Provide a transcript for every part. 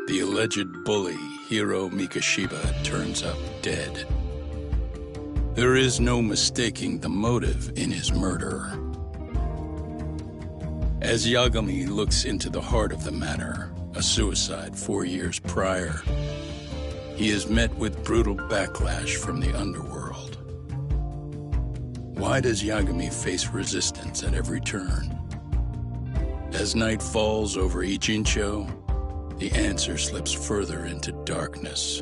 The alleged bully, Hiro Mikoshiba, turns up dead. There is no mistaking the motive in his murder. As Yagami looks into the heart of the matter, a suicide 4 years prior, he is met with brutal backlash from the underworld. Why does Yagami face resistance at every turn? As night falls over Ichincho, the answer slips further into darkness.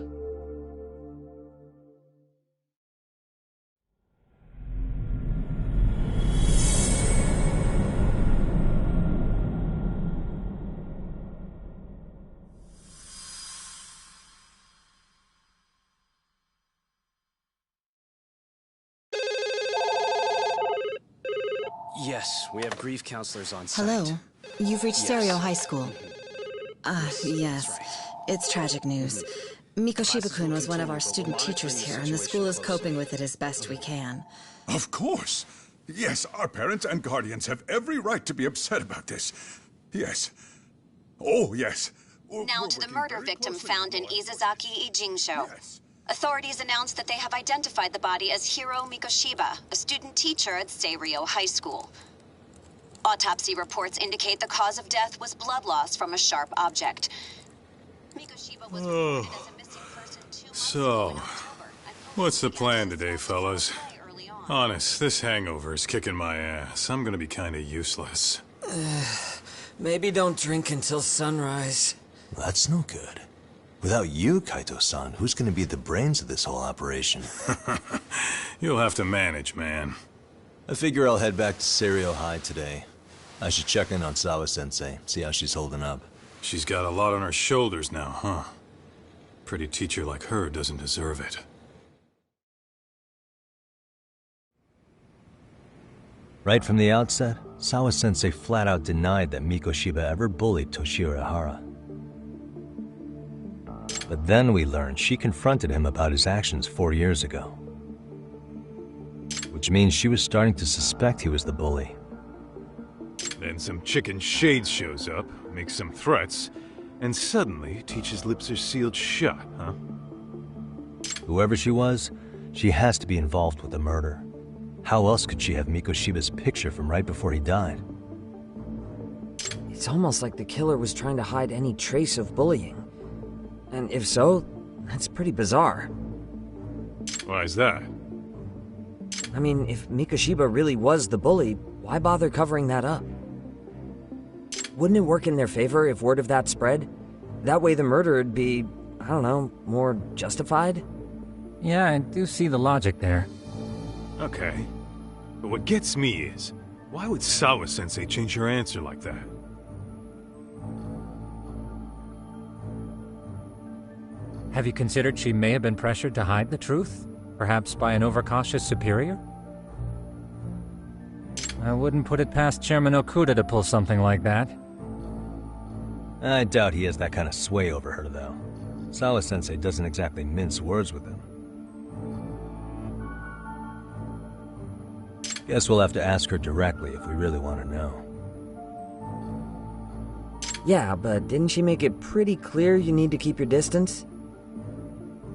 Yes, we have grief counselors on site. Hello. You've reached Yes. Serio High School. Yes. That's right. It's tragic news. Mikoshiba-kun was one of our student teachers here, and the school is coping with it as best we can. Of course. Yes, our parents and guardians have every right to be upset about this. Yes. Oh, yes. Now to the murder victim found in Izazaki Ijincho. Yes. Authorities announced that they have identified the body as Hiro Mikoshiba, a student teacher at Seiryo High School. Autopsy reports indicate the cause of death was blood loss from a sharp object. Mikoshiba was reported as a missing person 2 months ago in October. What's the plan today, fellas? Early on. Honest, this hangover is kicking my ass. I'm gonna be kinda useless. Maybe don't drink until sunrise. That's no good. Without you, Kaito-san, who's gonna be the brains of this whole operation? You'll have to manage, man. I figure I'll head back to Serio High today. I should check in on Sawa-sensei, see how she's holding up. She's got a lot on her shoulders now, huh? Pretty teacher like her doesn't deserve it. Right from the outset, Sawa-sensei flat out denied that Mikoshiba ever bullied Toshiro Hara. But then we learned she confronted him about his actions 4 years ago. Which means she was starting to suspect he was the bully. Then some chicken shades shows up, makes some threats, and suddenly teacher's lips are sealed shut, huh? Whoever she was, she has to be involved with the murder. How else could she have Mikoshiba's picture from right before he died? It's almost like the killer was trying to hide any trace of bullying. And if so, that's pretty bizarre. Why's that? I mean, if Mikoshiba really was the bully, why bother covering that up? Wouldn't it work in their favor if word of that spread? That way the murder would be, I don't know, more justified? Yeah, I do see the logic there. Okay. But what gets me is, why would Sawa-sensei change her answer like that? Have you considered she may have been pressured to hide the truth? Perhaps by an overcautious superior? I wouldn't put it past Chairman Okuda to pull something like that. I doubt he has that kind of sway over her, though. Sawa-sensei doesn't exactly mince words with him. Guess we'll have to ask her directly if we really want to know. Yeah, but didn't she make it pretty clear you need to keep your distance?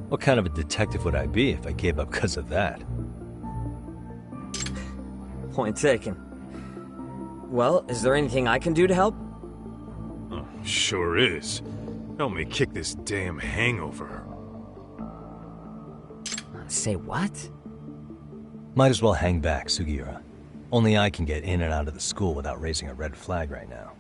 What kind of a detective would I be if I gave up because of that? Point taken. Well, is there anything I can do to help? Oh, sure is. Help me kick this damn hangover. Say what? Might as well hang back, Sugiura. Only I can get in and out of the school without raising a red flag right now.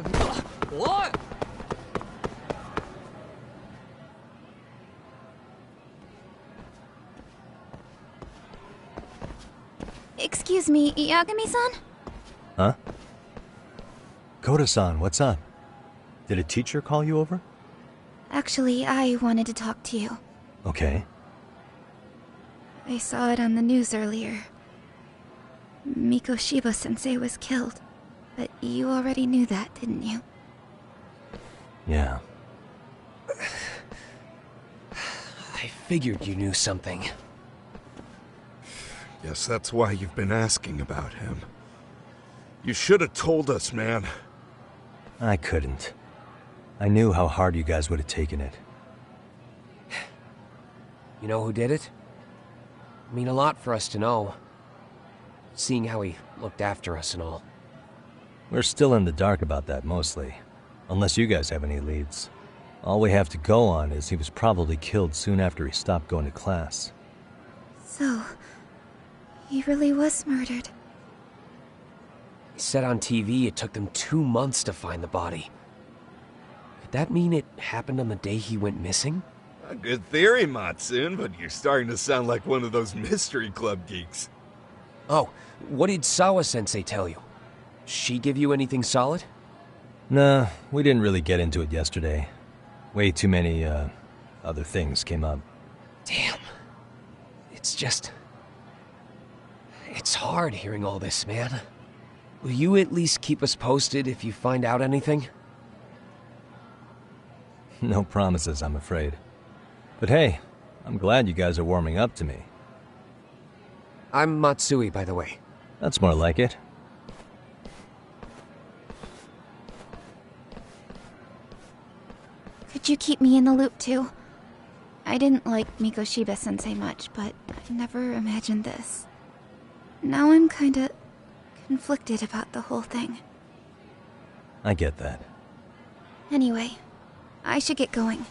What? Excuse me, Yagami-san? Huh? Koda-san, what's up? Did a teacher call you over? Actually, I wanted to talk to you. Okay. I saw it on the news earlier. Mikoshiba-sensei was killed. But you already knew that, didn't you? Yeah. I figured you knew something. Guess that's why you've been asking about him. You should have told us, man. I couldn't. I knew how hard you guys would have taken it. You know who did it? I mean a lot for us to know. Seeing how he looked after us and all. We're still in the dark about that, mostly. Unless you guys have any leads. All we have to go on is he was probably killed soon after he stopped going to class. So, he really was murdered. He said on TV it took them 2 months to find the body. Could that mean it happened on the day he went missing? A good theory, Matsun, but you're starting to sound like one of those mystery club geeks. Oh, what did Sawa-sensei tell you? She give you anything solid? Nah, we didn't really get into it yesterday. Way too many, other things came up. Damn. It's just... It's hard hearing all this, man. Will you at least keep us posted if you find out anything? No promises, I'm afraid. But hey, I'm glad you guys are warming up to me. I'm Matsui, by the way. That's more like it. Could you keep me in the loop too? I didn't like Mikoshiba-sensei much, but I never imagined this. Now I'm kinda conflicted about the whole thing. I get that. Anyway, I should get going.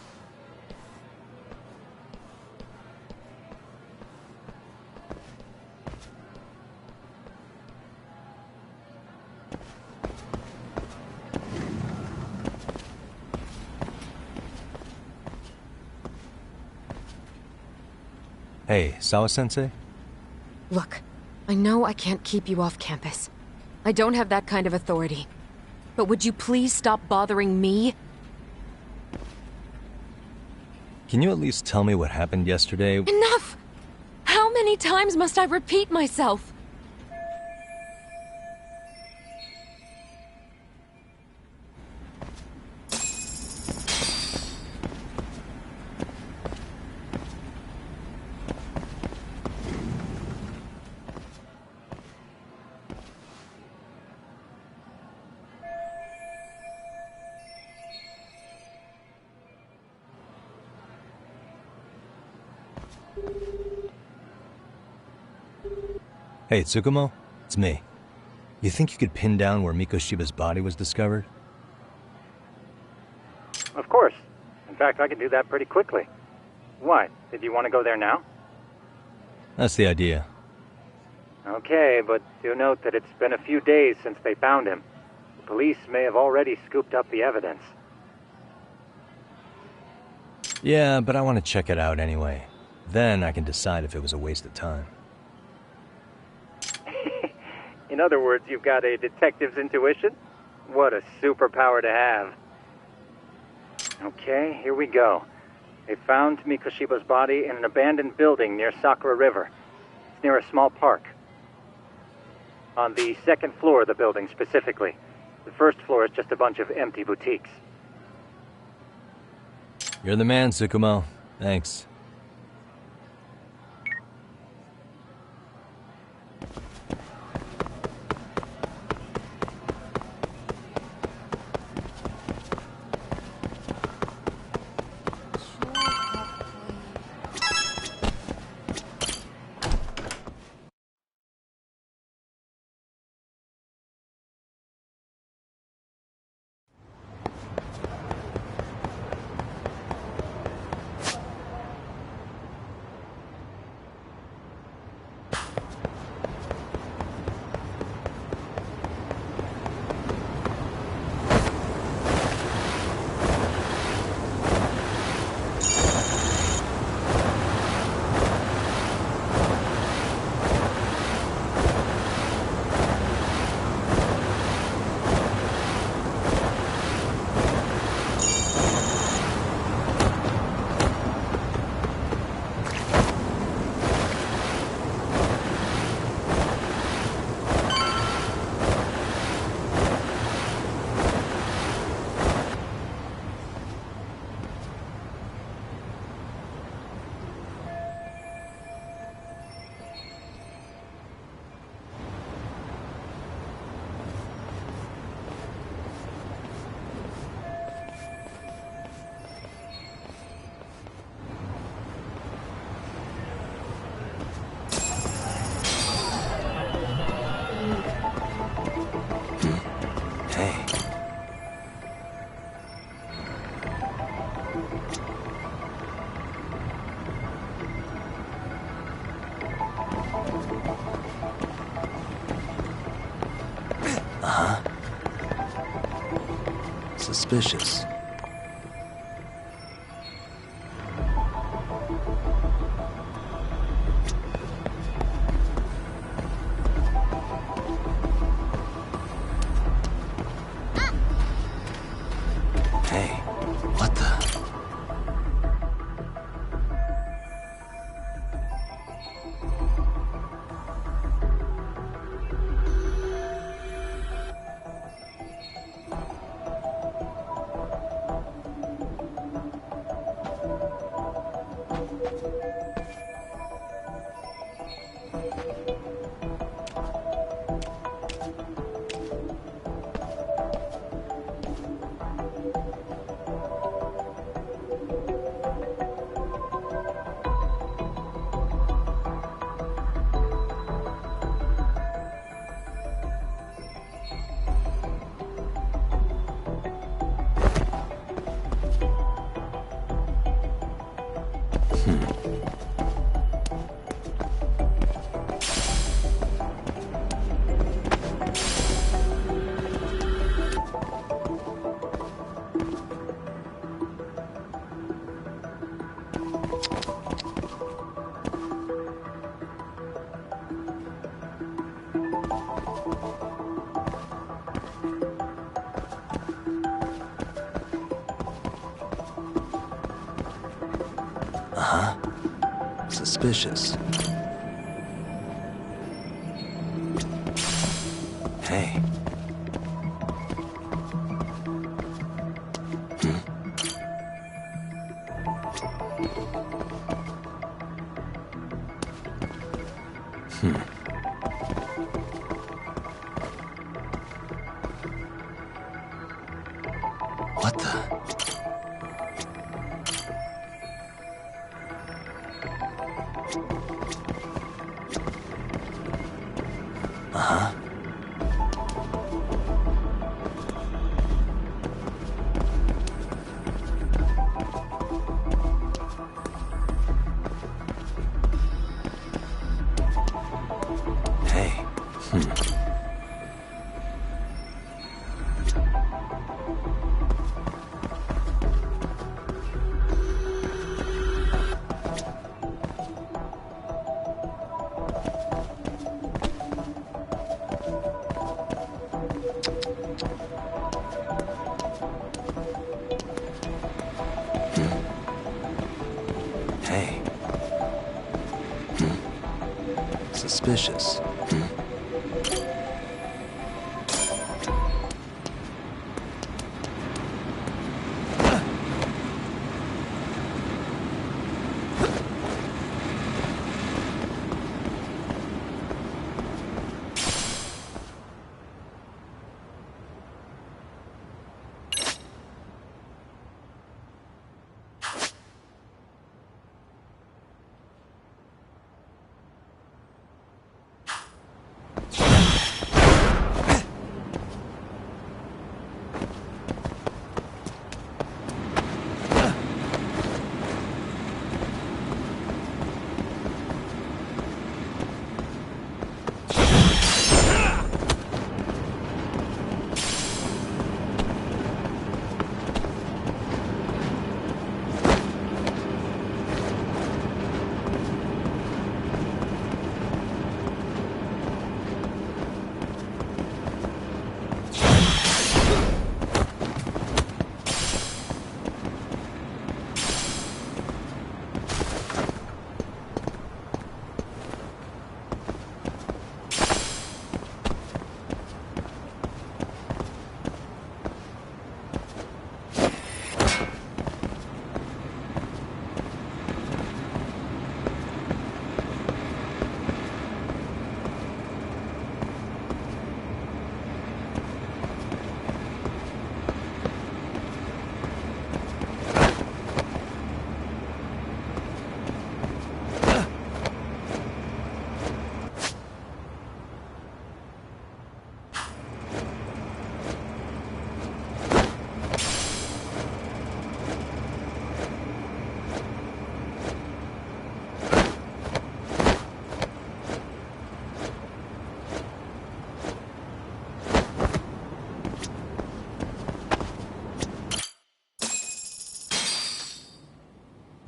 Hey, Sawa-sensei? Look, I know I can't keep you off campus. I don't have that kind of authority. But would you please stop bothering me? Can you at least tell me what happened yesterday? Enough! How many times must I repeat myself? Hey, Tsukumo? It's me. You think you could pin down where Mikoshiba's body was discovered? Of course. In fact, I can do that pretty quickly. What? Did you want to go there now? That's the idea. Okay, but do note that it's been a few days since they found him. The police may have already scooped up the evidence. Yeah, but I want to check it out anyway. Then I can decide if it was a waste of time. In other words, you've got a detective's intuition? What a superpower to have. Okay, here we go. They found Mikoshiba's body in an abandoned building near Sakura River. It's near a small park. On the second floor of the building, specifically. The first floor is just a bunch of empty boutiques. You're the man, Tsukumo. Thanks. Suspicious. Hey, what the? Suspicious. Hey. What the? Hey. Hey. Suspicious.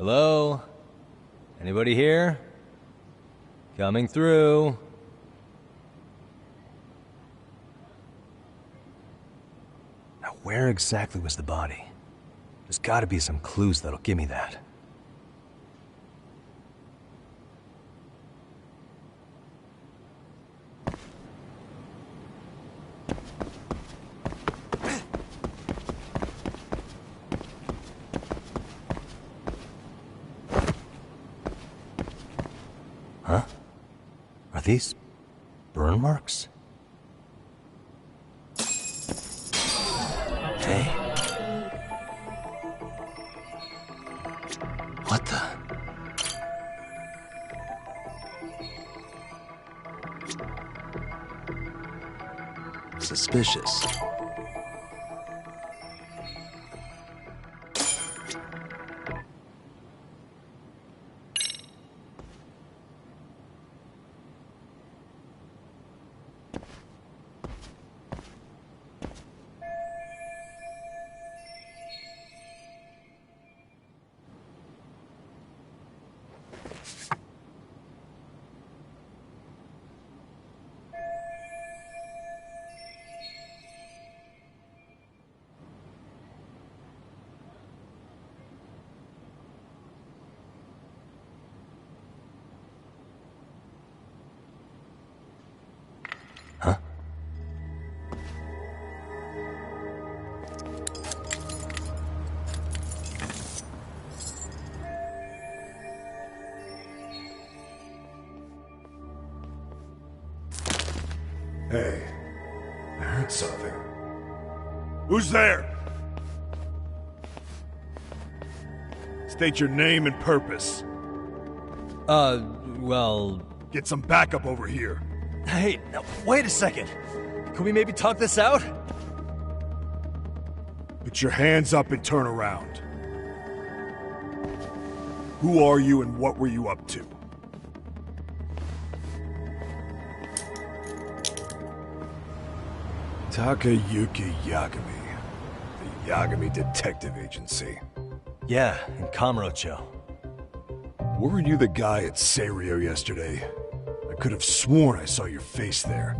Hello? Anybody here? Coming through. Now, where exactly was the body? There's gotta be some clues that'll give me that. Huh? Are these burn marks? Hey. What the? Suspicious. Hey, I heard something. Who's there? State your name and purpose. Well... Get some backup over here. Hey, now, wait a second. Can we maybe talk this out? Put your hands up and turn around. Who are you and what were you up to? Takayuki Yagami. The Yagami Detective Agency. Yeah, in Kamurocho. Weren't you the guy at Seirio yesterday? I could have sworn I saw your face there.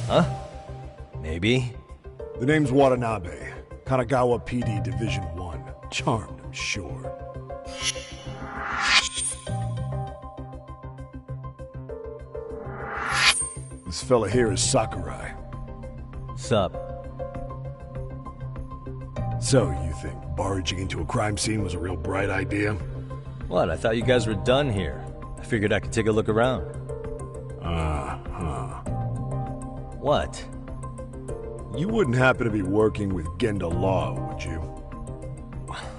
Huh? Maybe. The name's Watanabe. Kanagawa PD Division 1. Charmed, I'm sure. This fella here is Sakurai. Sup? So, you think barging into a crime scene was a real bright idea? What? I thought you guys were done here. I figured I could take a look around. What? You wouldn't happen to be working with Genda Law, would you?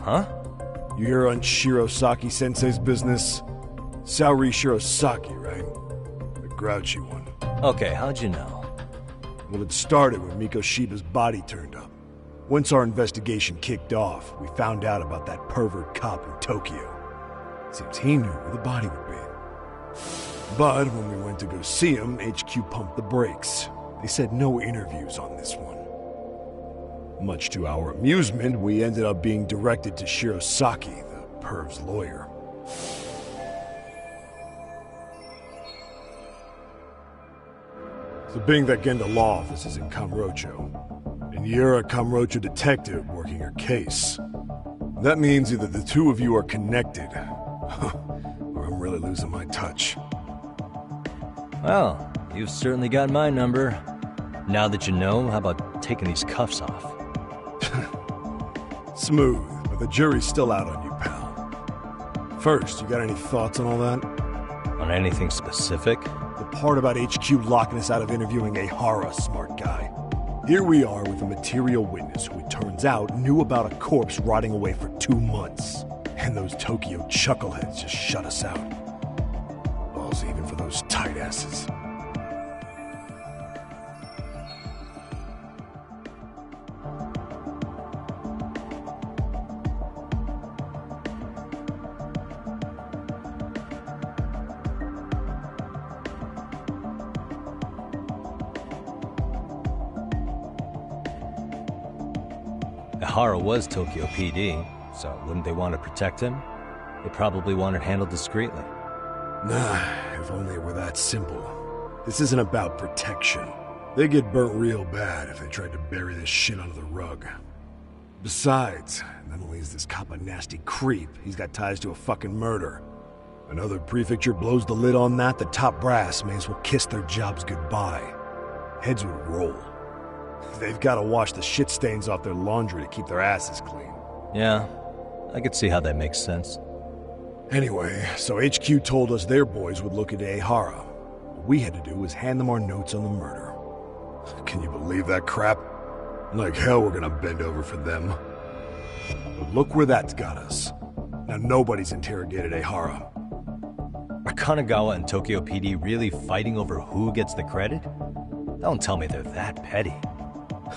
Huh? You hear on Shirosaki-sensei's business? Saori Shirosaki, right? The grouchy one. Okay, how'd you know? Well, it started when Mikoshiba's body turned up. Once our investigation kicked off, we found out about that pervert cop in Tokyo. Seems he knew where the body would be. But when we went to go see him, HQ pumped the brakes. They said no interviews on this one. Much to our amusement, we ended up being directed to Shirosaki, the perv's lawyer. So being that Genda Law office is in Kamurocho, and you're a Kamurocho detective working your case, that means either the two of you are connected, or I'm really losing my touch. Well, you've certainly got my number. Now that you know, how about taking these cuffs off? Smooth, but the jury's still out on you, pal. First, you got any thoughts on all that? On anything specific? The part about HQ locking us out of interviewing a Hara, smart guy. Here we are with a material witness who it turns out knew about a corpse rotting away for 2 months. And those Tokyo chuckleheads just shut us out. Balls even for those tight asses. Ehara was Tokyo PD, so wouldn't they want to protect him? They probably want it handled discreetly. Nah, if only it were that simple. This isn't about protection. They get burnt real bad if they tried to bury this shit under the rug. Besides, not only is this cop a nasty creep, he's got ties to a fucking murder. Another prefecture blows the lid on that, the top brass may as well kiss their jobs goodbye. Heads would roll. They've got to wash the shit stains off their laundry to keep their asses clean. Yeah, I could see how that makes sense. Anyway, so HQ told us their boys would look into Ehara. What we had to do was hand them our notes on the murder. Can you believe that crap? Like hell we're gonna bend over for them. But look where that's got us. Now nobody's interrogated Ehara. Are Kanagawa and Tokyo PD really fighting over who gets the credit? Don't tell me they're that petty.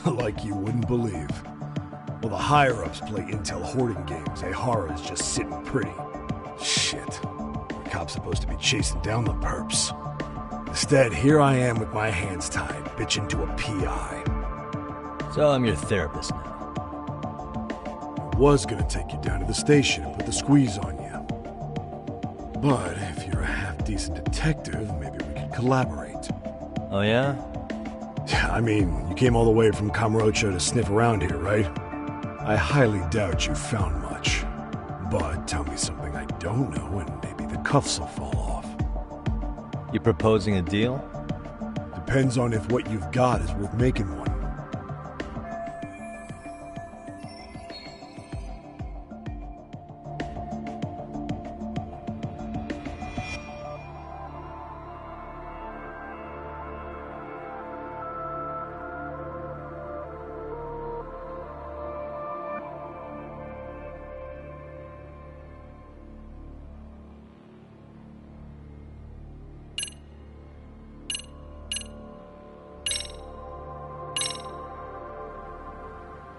Like you wouldn't believe. While the higher-ups play intel hoarding games, Ehara is just sitting pretty. Shit. The cop's supposed to be chasing down the perps. Instead, here I am with my hands tied, bitching to a PI. So I'm your therapist now. I was gonna take you down to the station and put the squeeze on you. But if you're a half-decent detective, maybe we could collaborate. Oh yeah? Yeah, I mean, you came all the way from Kamurocho to sniff around here, right? I highly doubt you found much. But tell me something I don't know and maybe the cuffs will fall off. You proposing a deal? Depends on if what you've got is worth making one.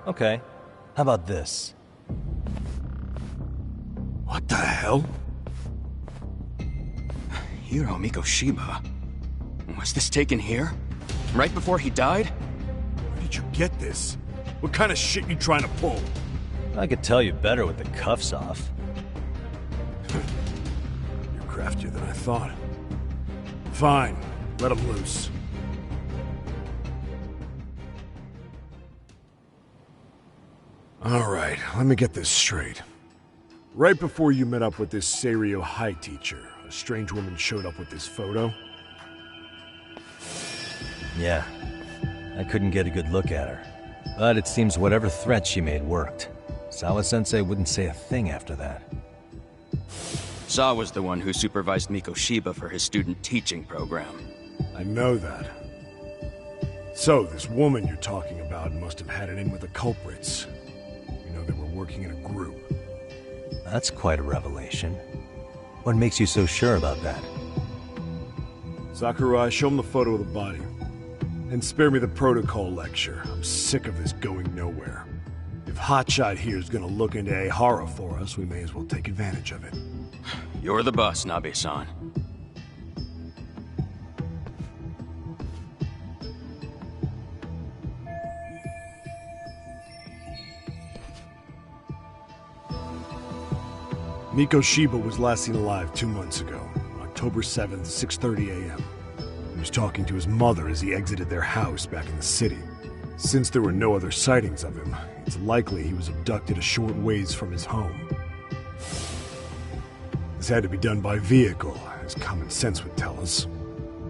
Okay. How about this? What the hell? Hiro Mikoshiba. Was this taken here? Right before he died? Where did you get this? What kind of shit you trying to pull? I could tell you better with the cuffs off. You're craftier than I thought. Fine. Let him loose. Alright, let me get this straight. Right before you met up with this Seiryo High teacher, a strange woman showed up with this photo? Yeah. I couldn't get a good look at her. But it seems whatever threat she made worked. Sawa-sensei wouldn't say a thing after that. Saw was the one who supervised Mikoshiba for his student teaching program. I know that. So, this woman you're talking about must have had it in with the culprits. They were working in a group. That's quite a revelation. What makes you so sure about that? Sakurai, show him the photo of the body. And spare me the protocol lecture. I'm sick of this going nowhere. If Hotshot here is gonna look into Ehara for us, we may as well take advantage of it. You're the boss, Nabe-san. Mikoshiba was last seen alive 2 months ago, October 7th, 6:30 a.m. He was talking to his mother as he exited their house back in the city. Since there were no other sightings of him, it's likely he was abducted a short ways from his home. This had to be done by vehicle, as common sense would tell us.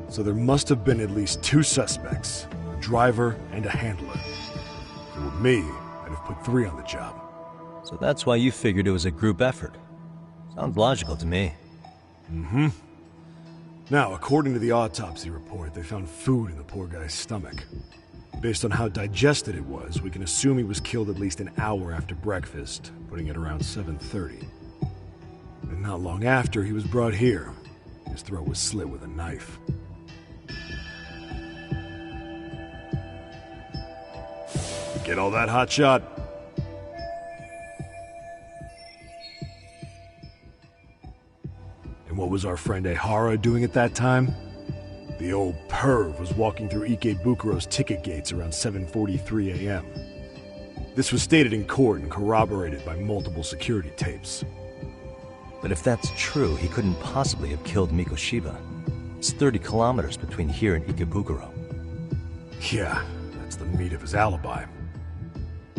So there must have been at least 2 suspects, a driver and a handler. If it were me, I'd have put 3 on the job. So that's why you figured it was a group effort. Sounds logical to me. Mm-hmm. Now, according to the autopsy report, they found food in the poor guy's stomach. Based on how digested it was, we can assume he was killed at least an hour after breakfast, putting it around 7:30. And not long after, he was brought here. His throat was slit with a knife. You get all that, Hotshot? And what was our friend Ehara doing at that time? The old perv was walking through Ikebukuro's ticket gates around 7:43 a.m. This was stated in court and corroborated by multiple security tapes. But if that's true, he couldn't possibly have killed Mikoshiba. It's 30 kilometers between here and Ikebukuro. Yeah, that's the meat of his alibi.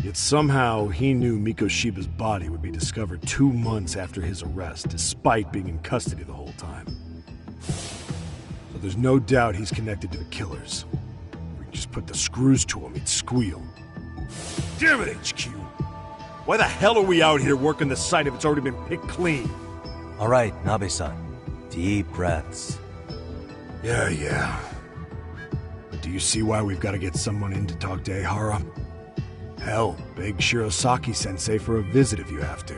Yet somehow he knew Mikoshiba's body would be discovered 2 months after his arrest, despite being in custody the whole time. So there's no doubt he's connected to the killers. If we could just put the screws to him, he'd squeal. Damn it, HQ! Why the hell are we out here working the site if it's already been picked clean? All right, Nabe-san. Deep breaths. Yeah. But do you see why we've got to get someone in to talk to Ehara? Hell, beg Shirosaki-sensei for a visit if you have to.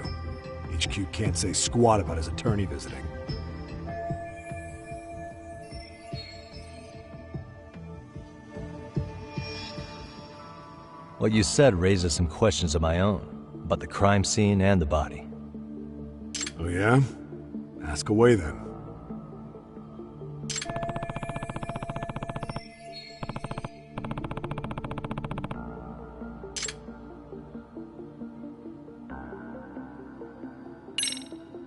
HQ can't say squat about his attorney visiting. What you said raises some questions of my own, about the crime scene and the body. Oh yeah? Ask away then.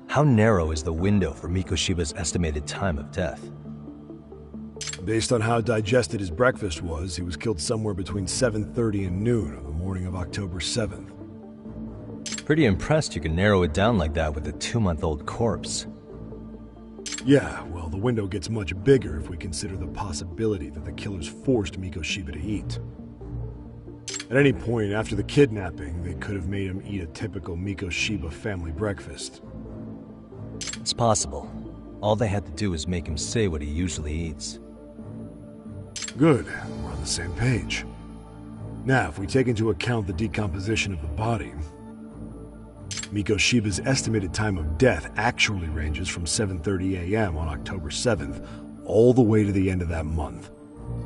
How narrow is the window for Mikoshiba's estimated time of death? Based on how digested his breakfast was, he was killed somewhere between 7:30 and noon on the morning of October 7th. Pretty impressed you can narrow it down like that with a 2-month-old corpse. Yeah, well, the window gets much bigger if we consider the possibility that the killers forced Mikoshiba to eat. At any point after the kidnapping, they could have made him eat a typical Mikoshiba family breakfast. It's possible. All they had to do was make him say what he usually eats. Good, we're on the same page. Now, if we take into account the decomposition of the body, Mikoshiba's estimated time of death actually ranges from 7:30 a.m. on October 7th all the way to the end of that month.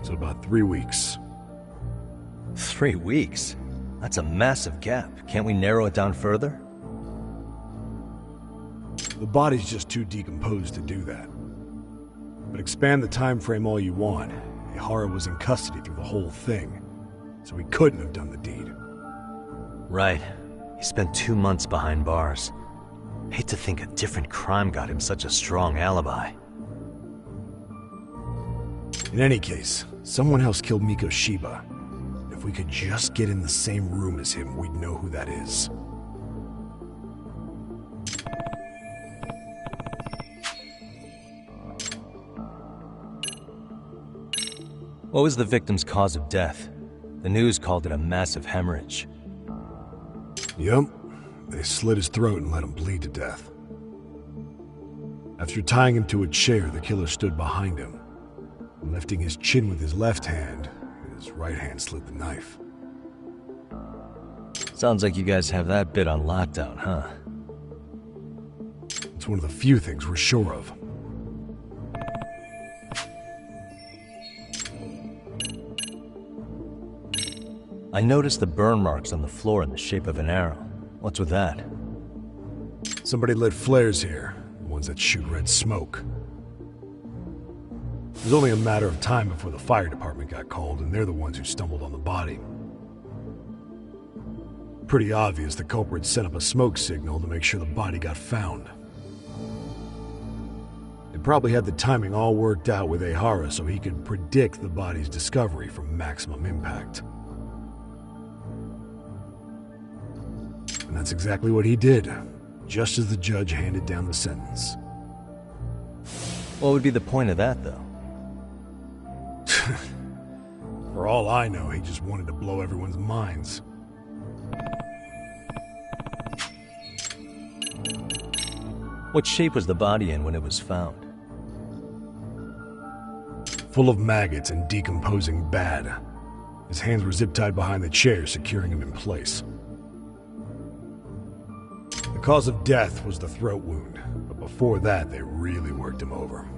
So about 3 weeks. 3 weeks? That's a massive gap. Can't we narrow it down further? The body's just too decomposed to do that. But expand the time frame all you want. Ehara was in custody through the whole thing, so he couldn't have done the deed. Right. He spent 2 months behind bars. Hate to think a different crime got him such a strong alibi. In any case, someone else killed Mikoshiba. If we could just get in the same room as him, we'd know who that is. What was the victim's cause of death? The news called it a massive hemorrhage. Yep. They slit his throat and let him bleed to death. After tying him to a chair, the killer stood behind him. Lifting his chin with his left hand, his right hand slid the knife. Sounds like you guys have that bit on lockdown, huh? It's one of the few things we're sure of. I noticed the burn marks on the floor in the shape of an arrow. What's with that? Somebody lit flares here, the ones that shoot red smoke. It was only a matter of time before the fire department got called, and they're the ones who stumbled on the body. Pretty obvious the culprit set up a smoke signal to make sure the body got found. They probably had the timing all worked out with Ehara so he could predict the body's discovery from maximum impact. And that's exactly what he did, just as the judge handed down the sentence. What would be the point of that, though? For all I know, he just wanted to blow everyone's minds. What shape was the body in when it was found? Full of maggots and decomposing bad. His hands were zip-tied behind the chair, securing him in place. The cause of death was the throat wound, but before that, they really worked him over.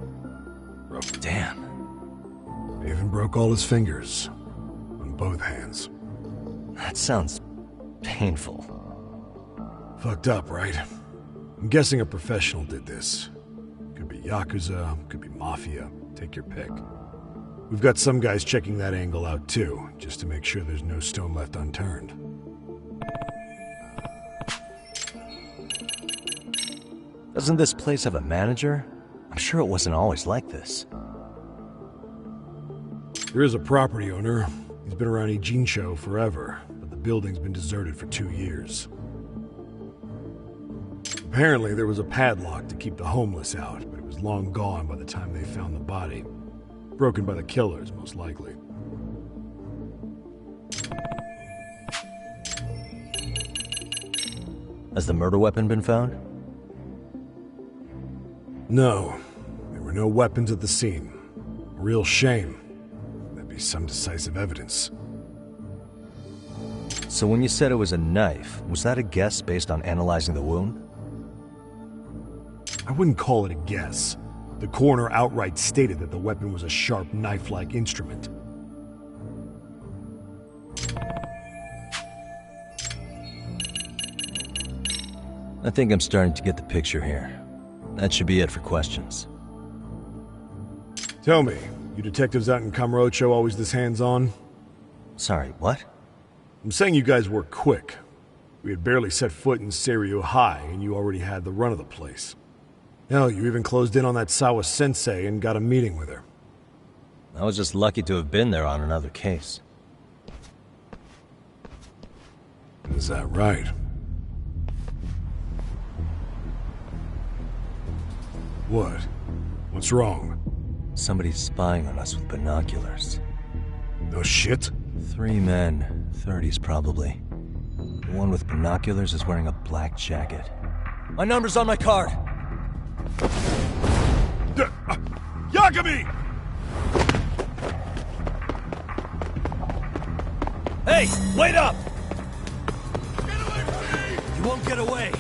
Damn. They even broke all his fingers, on both hands. That sounds painful. Fucked up, right? I'm guessing a professional did this. Could be Yakuza, could be Mafia, take your pick. We've got some guys checking that angle out too, just to make sure there's no stone left unturned. Doesn't this place have a manager? I'm sure it wasn't always like this. There is a property owner. He's been around Ijincho forever, but the building's been deserted for 2 years. Apparently, there was a padlock to keep the homeless out, but it was long gone by the time they found the body. Broken by the killers, most likely. Has the murder weapon been found? No. There were no weapons at the scene. A real shame. That'd be some decisive evidence. So when you said it was a knife, was that a guess based on analyzing the wound? I wouldn't call it a guess. The coroner outright stated that the weapon was a sharp knife-like instrument. I think I'm starting to get the picture here. That should be it for questions. Tell me, you detectives out in Kamurocho always this hands-on? Sorry, what? I'm saying you guys work quick. We had barely set foot in Seiryu High, and you already had the run of the place. Hell, you even closed in on that Sawa-sensei and got a meeting with her. I was just lucky to have been there on another case. Is that right? What? What's wrong? Somebody's spying on us with binoculars. No shit? 3 men, 30s probably. The one with binoculars is wearing a black jacket. My number's on my card! Yagami! Hey, wait up! Get away from me! You won't get away!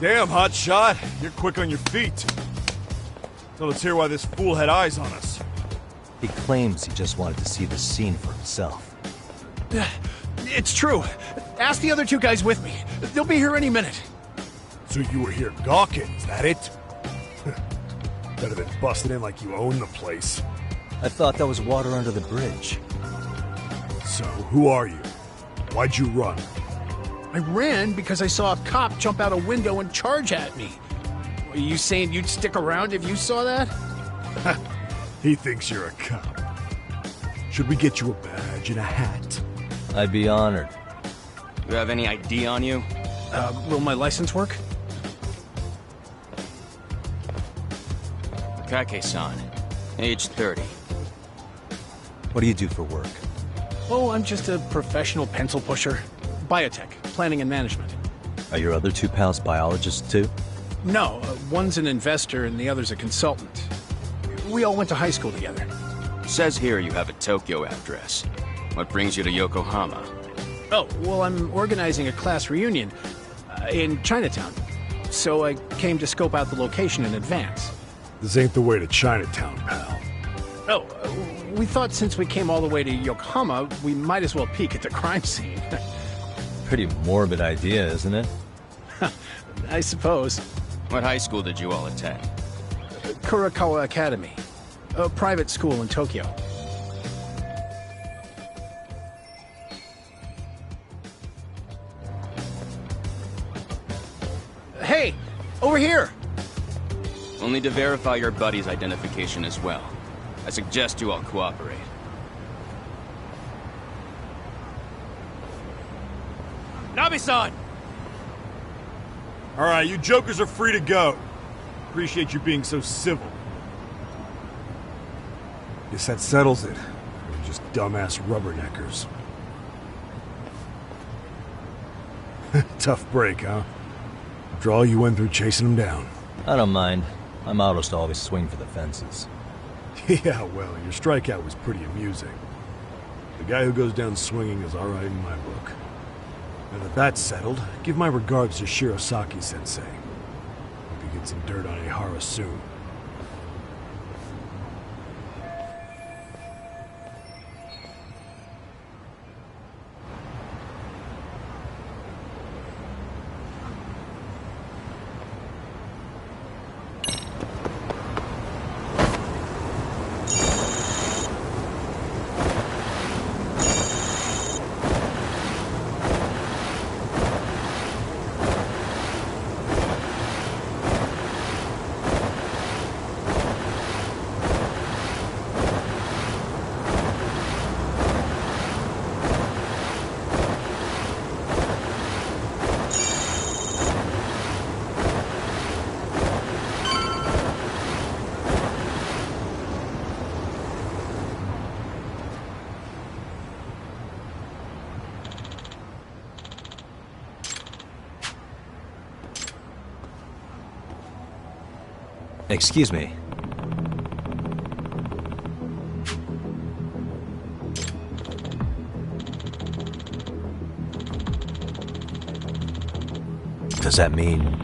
Damn, hotshot. You're quick on your feet. So let's hear why this fool had eyes on us. He claims he just wanted to see the scene for himself. It's true. Ask the other 2 guys with me. They'll be here any minute. So you were here gawking, is that it? Better than busting in like you own the place. I thought that was water under the bridge. So, who are you? Why'd you run? I ran because I saw a cop jump out a window and charge at me. Are you saying you'd stick around if you saw that? He thinks you're a cop. Should we get you a badge and a hat? I'd be honored. You have any ID on you? Will my license work? Kake-san, age 30. What do you do for work? Oh, I'm just a professional pencil pusher. Biotech, planning and management. Are your other two pals biologists too? No, one's an investor and the other's a consultant. We all went to high school together. Says here you have a Tokyo address. What brings you to Yokohama? Oh, well, I'm organizing a class reunion in Chinatown. So I came to scope out the location in advance. This ain't the way to Chinatown, pal. Oh, we thought since we came all the way to Yokohama, we might as well peek at the crime scene. Pretty morbid idea, isn't it? I suppose. What high school did you all attend? Kurakawa Academy, a private school in Tokyo. Hey, over here! Only to verify your buddy's identification as well. I suggest you all cooperate. Nabi-san! Alright, you jokers are free to go. Appreciate you being so civil. Guess that settles it. We're just dumbass rubberneckers. Tough break, huh? After all you went through chasing them down. I don't mind. My motto's to always swing for the fences. Yeah, well, your strikeout was pretty amusing. The guy who goes down swinging is alright in my book. Now that that's settled, give my regards to Shirosaki-sensei. Hope he gets some dirt on Ihara soon. Excuse me. Does that mean...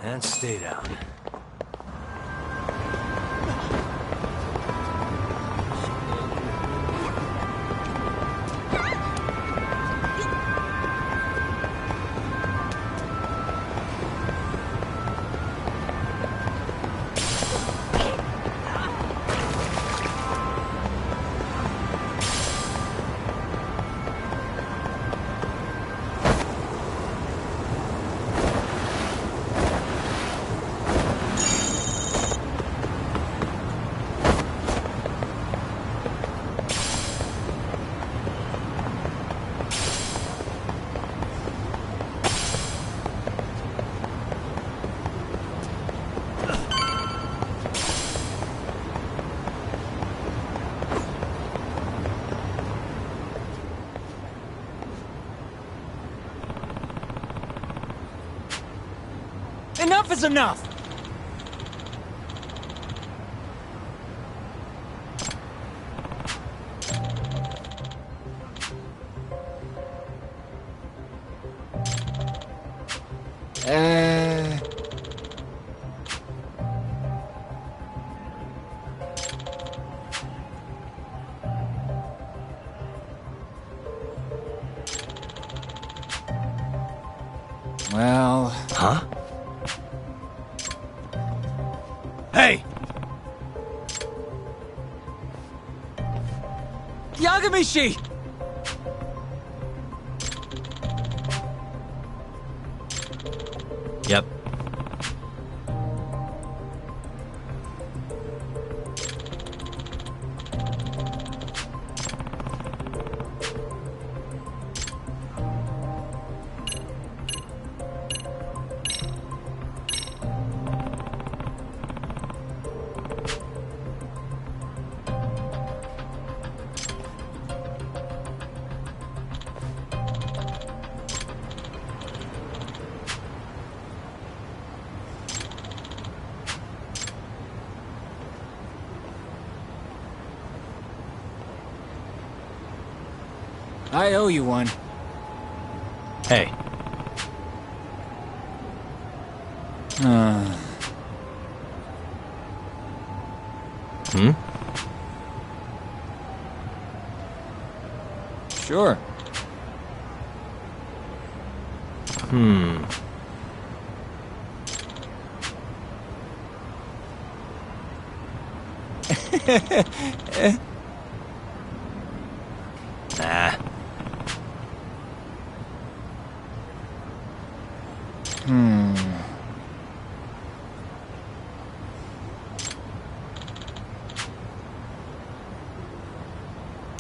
And stay down. Enough is enough! Well... Huh? Hey! Yagamishi! Yep. I owe you one. Hey. Hmm? Sure. Hmm. Nah.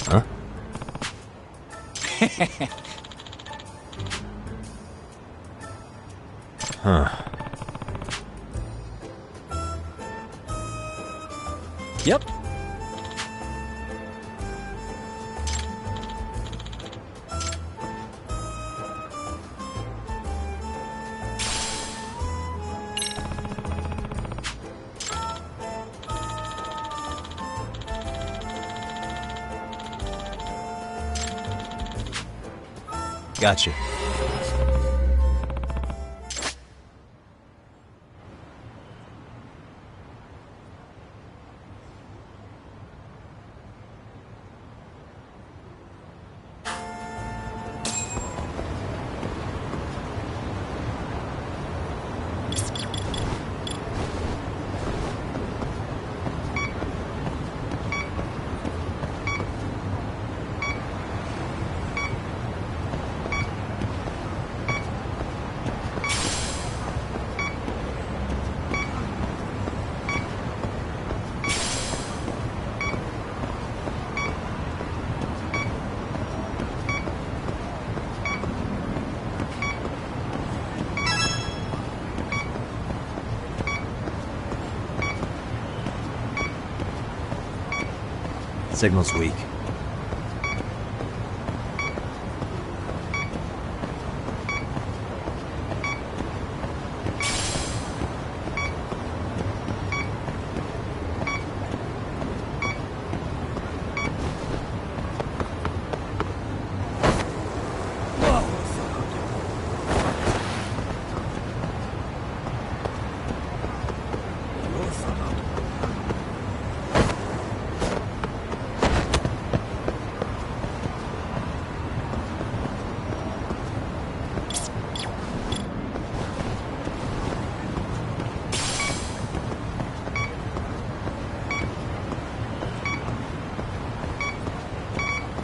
Huh? Huh. Yep. Gotcha. Signal's weak.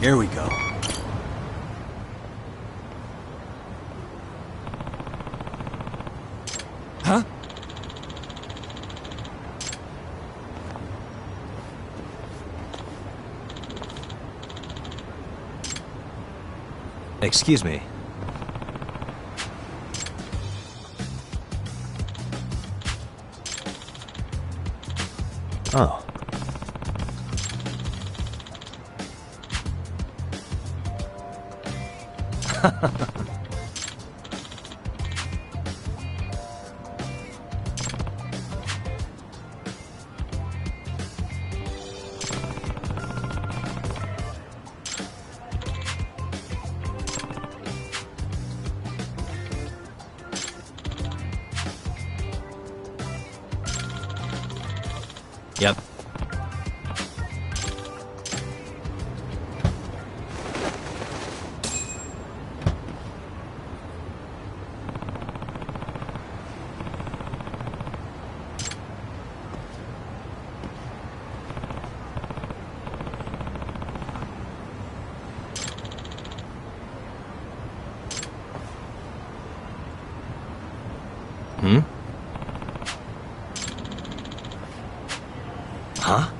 Here we go. Huh? Excuse me. Oh. Yep. Hmm? Huh?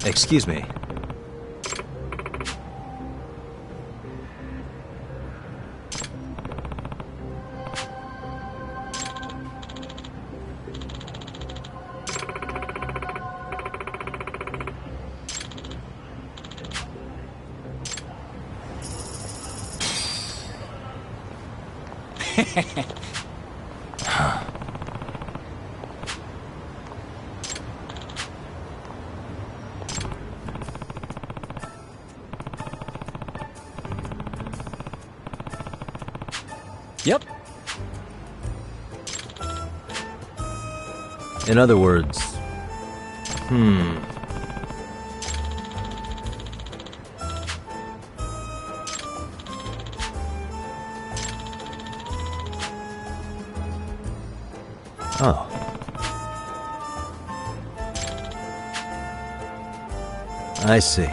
Excuse me. Yep. In other words, Oh. I see.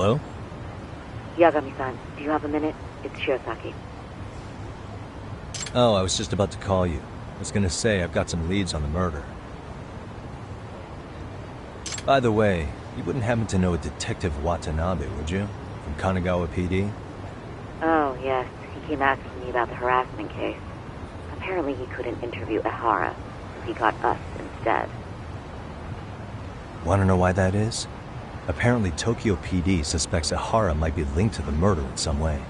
Hello? Yagami-san, do you have a minute? It's Shirosaki. Oh, I was just about to call you. I was gonna say, I've got some leads on the murder. By the way, you wouldn't happen to know a Detective Watanabe, would you? From Kanagawa PD? Oh, yes. He came asking me about the harassment case. Apparently he couldn't interview Ehara, so he got us instead. Want to know why that is? Apparently Tokyo PD suspects Ehara might be linked to the murder in some way.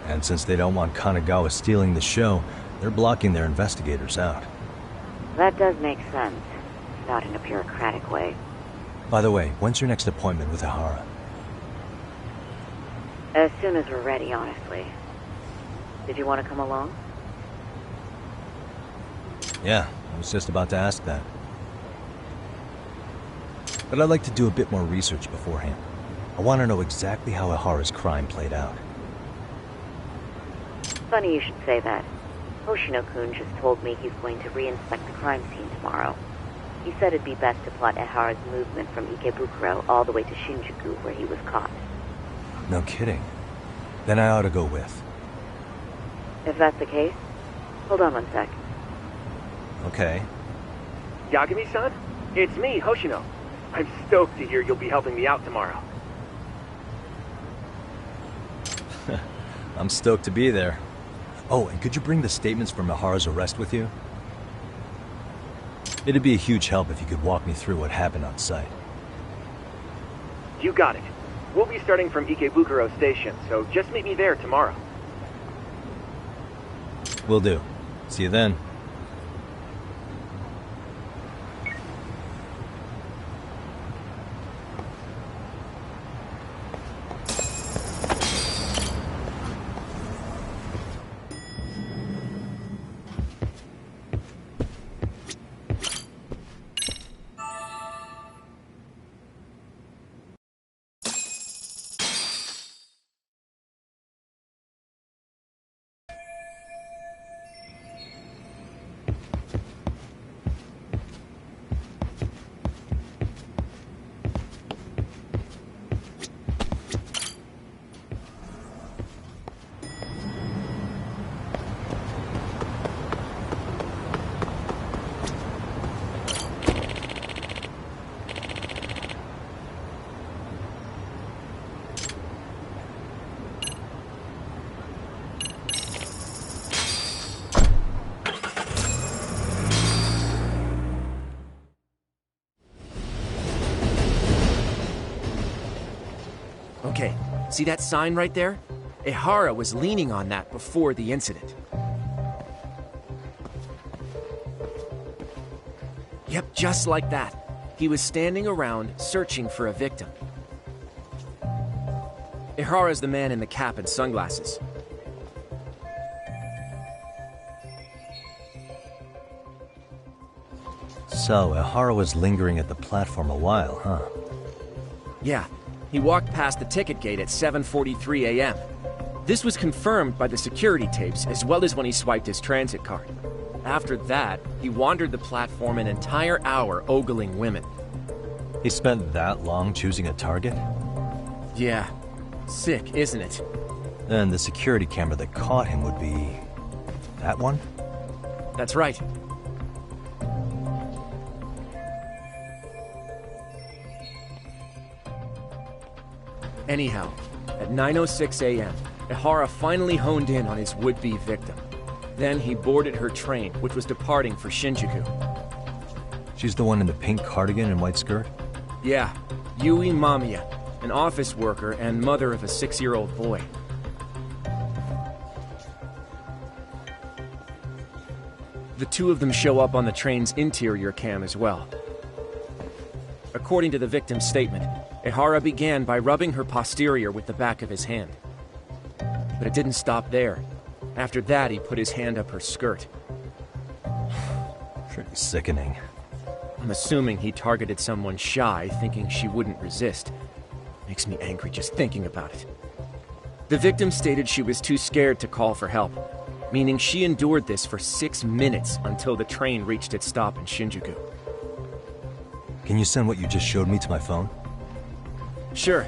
And since they don't want Kanagawa stealing the show, they're blocking their investigators out. That does make sense. Not in a bureaucratic way. By the way, when's your next appointment with Ehara? As soon as we're ready, honestly. Did you want to come along? Yeah, I was just about to ask that. But I'd like to do a bit more research beforehand. I want to know exactly how Ehara's crime played out. Funny you should say that. Hoshino-kun just told me he's going to re-inspect the crime scene tomorrow. He said it'd be best to plot Ehara's movement from Ikebukuro all the way to Shinjuku, where he was caught. No kidding. Then I ought to go with. If that's the case, hold on one sec. Okay. Yagami-san? It's me, Hoshino. I'm stoked to hear you'll be helping me out tomorrow. I'm stoked to be there. Oh, and could you bring the statements from Ehara's arrest with you? It'd be a huge help if you could walk me through what happened on site. You got it. We'll be starting from Ikebukuro Station, so just meet me there tomorrow. Will do. See you then. Okay, see that sign right there? Ehara was leaning on that before the incident. Yep, just like that. He was standing around searching for a victim. Ehara's the man in the cap and sunglasses. So, Ehara was lingering at the platform a while, huh? Yeah, he walked past the ticket gate at 7:43 a.m. This was confirmed by the security tapes, as well as when he swiped his transit card. After that, he wandered the platform an entire hour ogling women. He spent that long choosing a target? Yeah. Sick, isn't it? Then the security camera that caught him would be... that one? That's right. Anyhow, at 9:06 a.m., Ehara finally honed in on his would-be victim. Then he boarded her train, which was departing for Shinjuku. She's the one in the pink cardigan and white skirt? Yeah, Yui Mamiya, an office worker and mother of a 6-year-old boy. The two of them show up on the train's interior cam as well. According to the victim's statement, Ehara began by rubbing her posterior with the back of his hand. But it didn't stop there. After that, he put his hand up her skirt. Pretty sickening. I'm assuming he targeted someone shy, thinking she wouldn't resist. Makes me angry just thinking about it. The victim stated she was too scared to call for help, meaning she endured this for 6 minutes until the train reached its stop in Shinjuku. Can you send what you just showed me to my phone? Sure.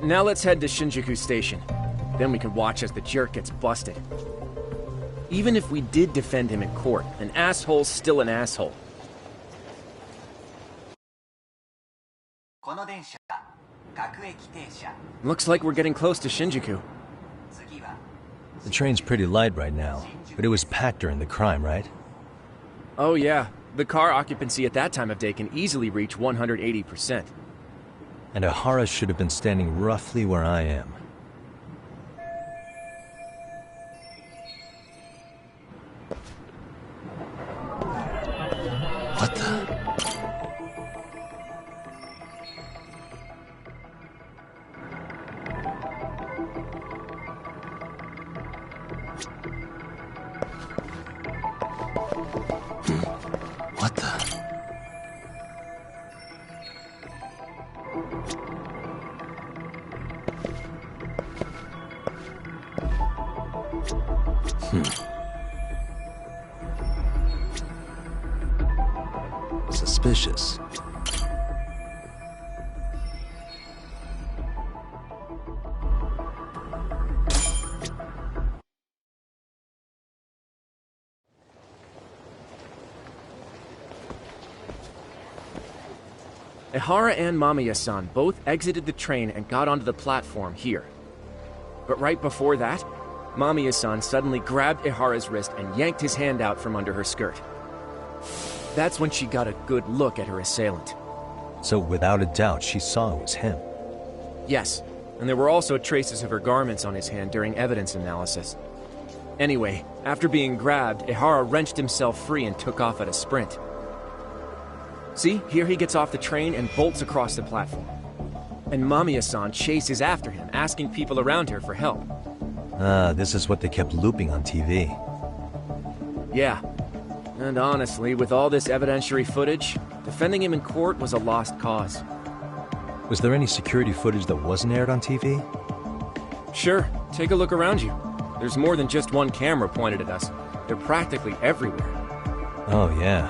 Now let's head to Shinjuku Station. Then we can watch as the jerk gets busted. Even if we did defend him in court, an asshole's still an asshole. Looks like we're getting close to Shinjuku. The train's pretty light right now, but it was packed during the crime, right? Oh yeah, the car occupancy at that time of day can easily reach 180%. And Ihara should have been standing roughly where I am. What the? What the? Suspicious. Ihara and Mamiya-san both exited the train and got onto the platform here. But right before that, Mamiya-san suddenly grabbed Ihara's wrist and yanked his hand out from under her skirt. That's when she got a good look at her assailant. So without a doubt, she saw it was him. Yes, and there were also traces of her garments on his hand during evidence analysis. Anyway, after being grabbed, Ihara wrenched himself free and took off at a sprint. See, here he gets off the train and bolts across the platform. And Mamiya-san chases after him, asking people around her for help. This is what they kept looping on TV. Yeah. And honestly, with all this evidentiary footage, defending him in court was a lost cause. Was there any security footage that wasn't aired on TV? Sure. Take a look around you. There's more than just one camera pointed at us. They're practically everywhere. Oh, yeah.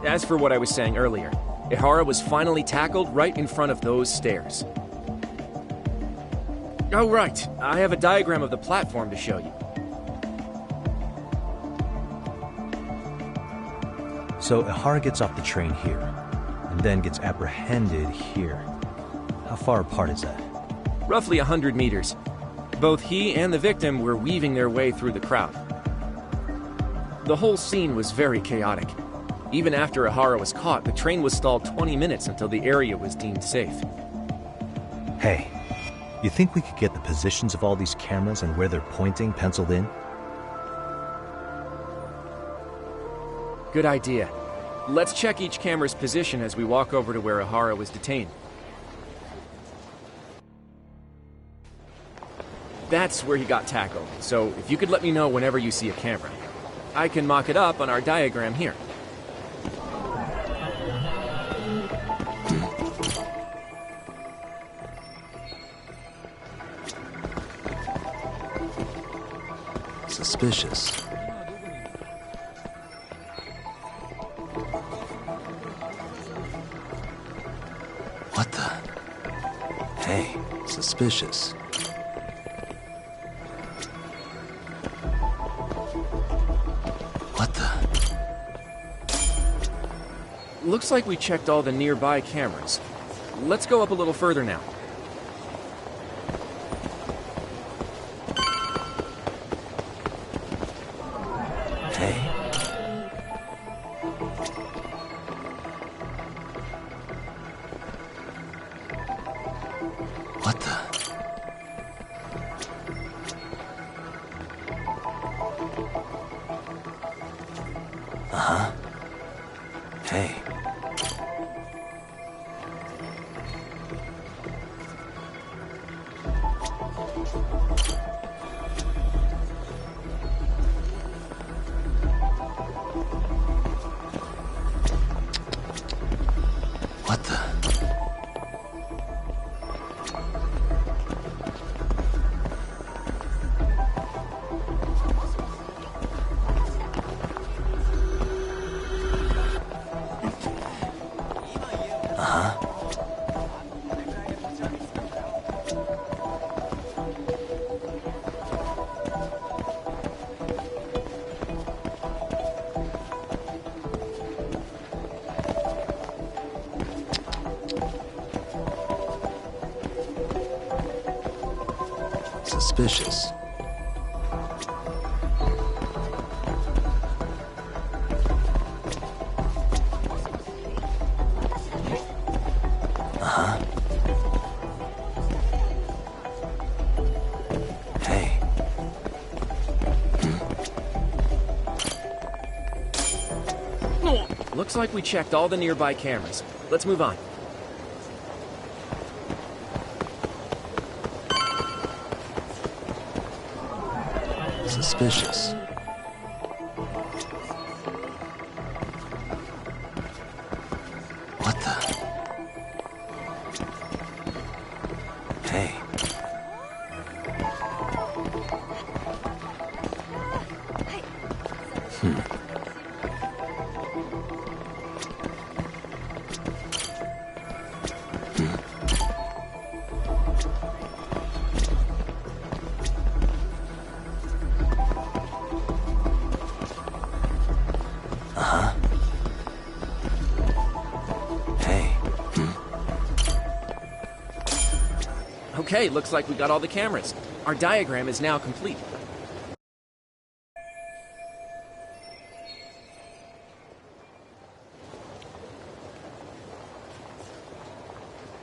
As for what I was saying earlier, Ihara was finally tackled right in front of those stairs. Oh, right. I have a diagram of the platform to show you. So Ihara gets off the train here, and then gets apprehended here. How far apart is that? Roughly 100 meters. Both he and the victim were weaving their way through the crowd. The whole scene was very chaotic. Even after Ihara was caught, the train was stalled 20 minutes until the area was deemed safe. Hey, you think we could get the positions of all these cameras and where they're pointing penciled in? Good idea. Let's check each camera's position as we walk over to where Ihara was detained. That's where he got tackled, so if you could let me know whenever you see a camera. I can mock it up on our diagram here. Suspicious. What the? Hey, suspicious. What the? Looks like we checked all the nearby cameras. Let's go up a little further now. What the? Uh-huh. Hey. What the? Suspicious. Hey. Looks like we checked all the nearby cameras. Let's move on. Suspicious. What the? Hey. Okay, looks like we got all the cameras. Our diagram is now complete.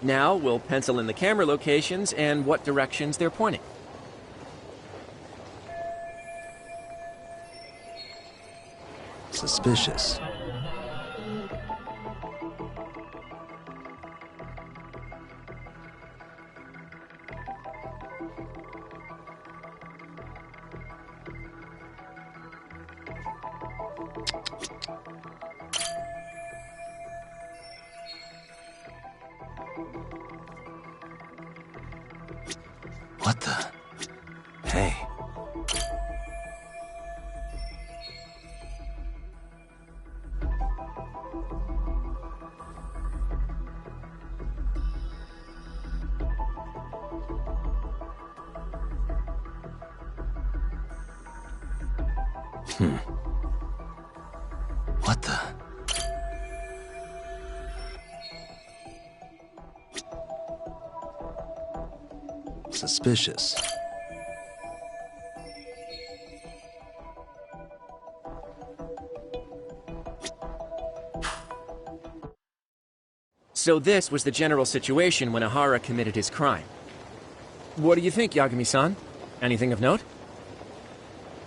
Now we'll pencil in the camera locations and what directions they're pointing. Suspicious. What the? Hey. What the? Suspicious. So this was the general situation when Ihara committed his crime. What do you think, Yagami-san? Anything of note?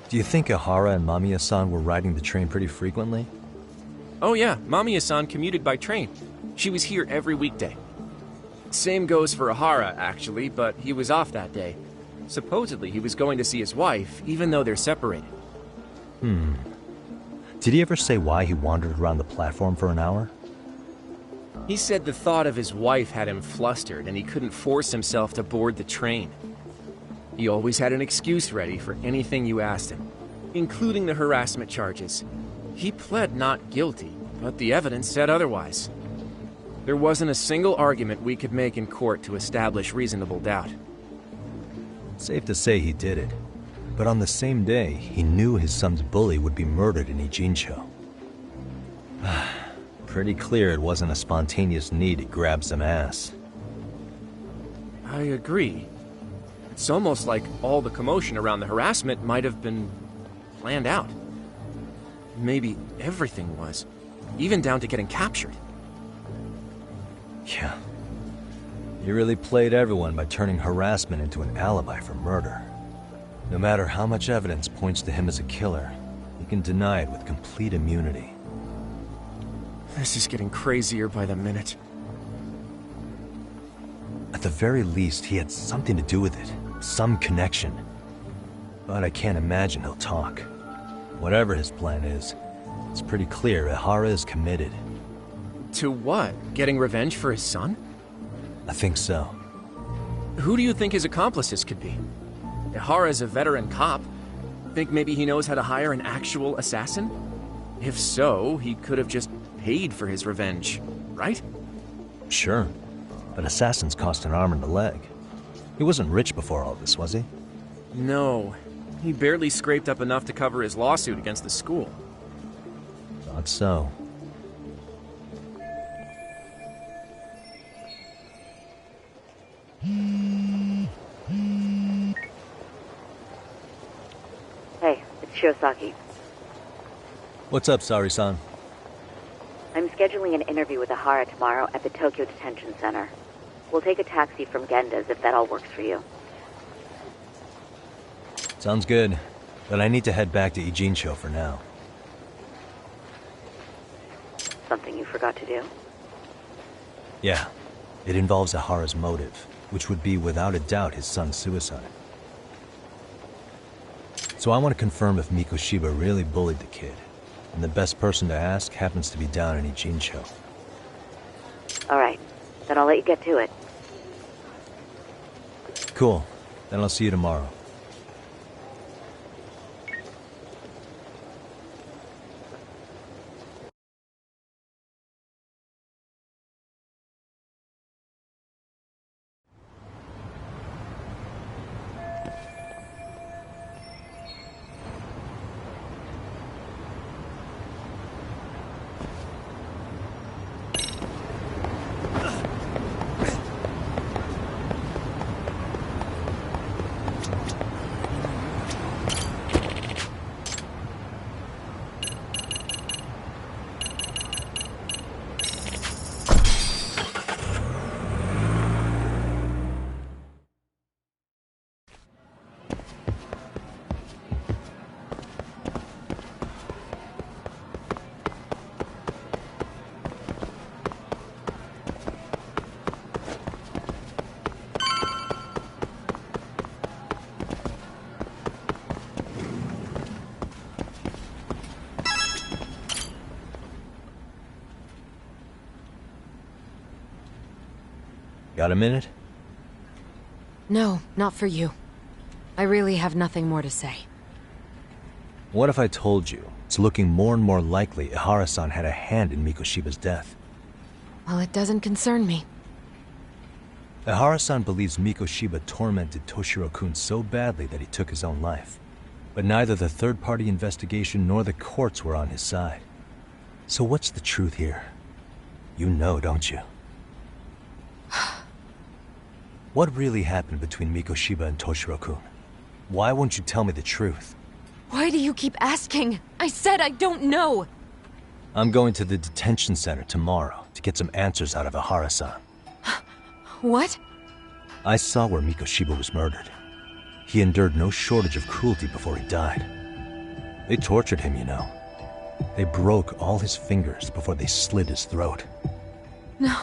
Do you think Ihara and Mamiya-san were riding the train pretty frequently? Oh yeah, Mamiya-san commuted by train. She was here every weekday. Same goes for Ihara, actually, but he was off that day. Supposedly, he was going to see his wife, even though they're separated. Did he ever say why he wandered around the platform for an hour? He said the thought of his wife had him flustered, and he couldn't force himself to board the train. He always had an excuse ready for anything you asked him, including the harassment charges. He pled not guilty, but the evidence said otherwise. There wasn't a single argument we could make in court to establish reasonable doubt. Safe to say he did it. But on the same day, he knew his son's bully would be murdered in Ijincho. Pretty clear it wasn't a spontaneous need to grab some ass. I agree. It's almost like all the commotion around the harassment might have been planned out. Maybe everything was, even down to getting captured. Yeah. He really played everyone by turning harassment into an alibi for murder. No matter how much evidence points to him as a killer, he can deny it with complete immunity. This is getting crazier by the minute. At the very least, he had something to do with it. Some connection. But I can't imagine he'll talk. Whatever his plan is, it's pretty clear Ihara is committed. To what? Getting revenge for his son? I think so. Who do you think his accomplices could be? Ihara's a veteran cop. Think maybe he knows how to hire an actual assassin? If so, he could have just paid for his revenge, right? Sure. But assassins cost an arm and a leg. He wasn't rich before all this, was he? No. He barely scraped up enough to cover his lawsuit against the school. Thought so. Shiosaki. What's up, Sari-san? I'm scheduling an interview with Ahara tomorrow at the Tokyo Detention Center. We'll take a taxi from Genda's if that all works for you. Sounds good, but I need to head back to Ijincho for now. Something you forgot to do? Yeah, it involves Ahara's motive, which would be without a doubt his son's suicide. So I want to confirm if Mikoshiba really bullied the kid, and the best person to ask happens to be down in Ijincho. Alright, then I'll let you get to it. Cool, then I'll see you tomorrow. Got a minute? No, not for you. I really have nothing more to say. What if I told you it's looking more and more likely Ihara-san had a hand in Mikoshiba's death? Well, it doesn't concern me. Ihara-san believes Mikoshiba tormented Toshiro-kun so badly that he took his own life. But neither the third-party investigation nor the courts were on his side. So what's the truth here? You know, don't you? What really happened between Mikoshiba and Toshiro-kun? Why won't you tell me the truth? Why do you keep asking? I said I don't know! I'm going to the detention center tomorrow to get some answers out of Ihara-san. What? I saw where Mikoshiba was murdered. He endured no shortage of cruelty before he died. They tortured him, you know. They broke all his fingers before they slit his throat. No.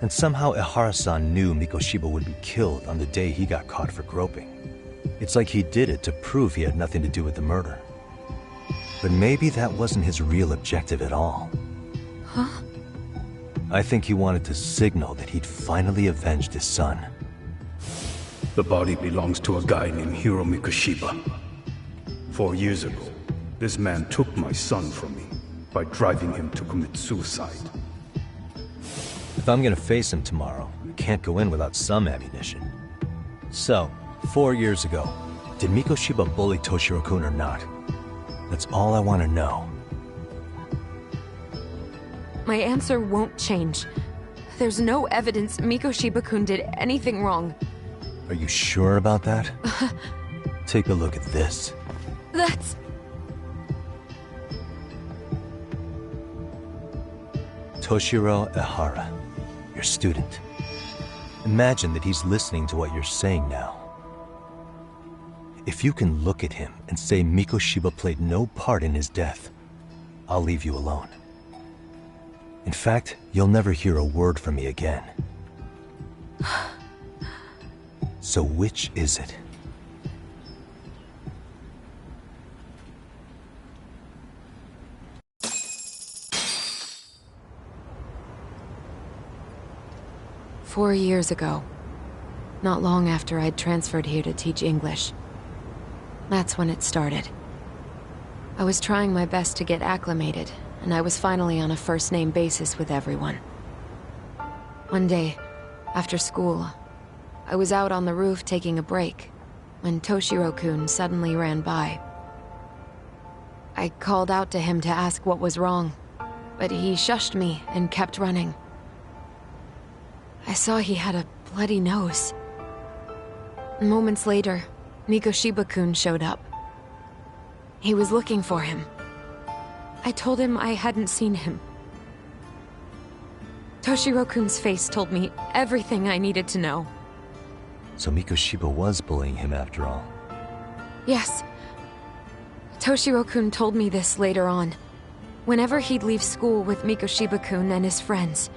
And somehow Ihara-san knew Mikoshiba would be killed on the day he got caught for groping. It's like he did it to prove he had nothing to do with the murder. But maybe that wasn't his real objective at all. Huh? I think he wanted to signal that he'd finally avenged his son. The body belongs to a guy named Hiro Mikoshiba. 4 years ago, this man took my son from me by driving him to commit suicide. If I'm gonna face him tomorrow, I can't go in without some ammunition. So, 4 years ago, did Mikoshiba bully Toshiro-kun or not? That's all I want to know. My answer won't change. There's no evidence Mikoshiba-kun did anything wrong. Are you sure about that? Take a look at this. That's... Toshiro Ihara, your student. Imagine that he's listening to what you're saying now. If you can look at him and say Mikoshiba played no part in his death, I'll leave you alone. In fact, you'll never hear a word from me again. So which is it? "4 years ago, not long after I'd transferred here to teach English. That's when it started. I was trying my best to get acclimated, and I was finally on a first-name basis with everyone. One day, after school, I was out on the roof taking a break, when Toshiro-kun suddenly ran by. I called out to him to ask what was wrong, but he shushed me and kept running. I saw he had a bloody nose. Moments later, Mikoshiba-kun showed up. He was looking for him. I told him I hadn't seen him. Toshiro-kun's face told me everything I needed to know. So Mikoshiba was bullying him after all. Yes. Toshiro-kun told me this later on. Whenever he'd leave school with Mikoshiba-kun and his friends,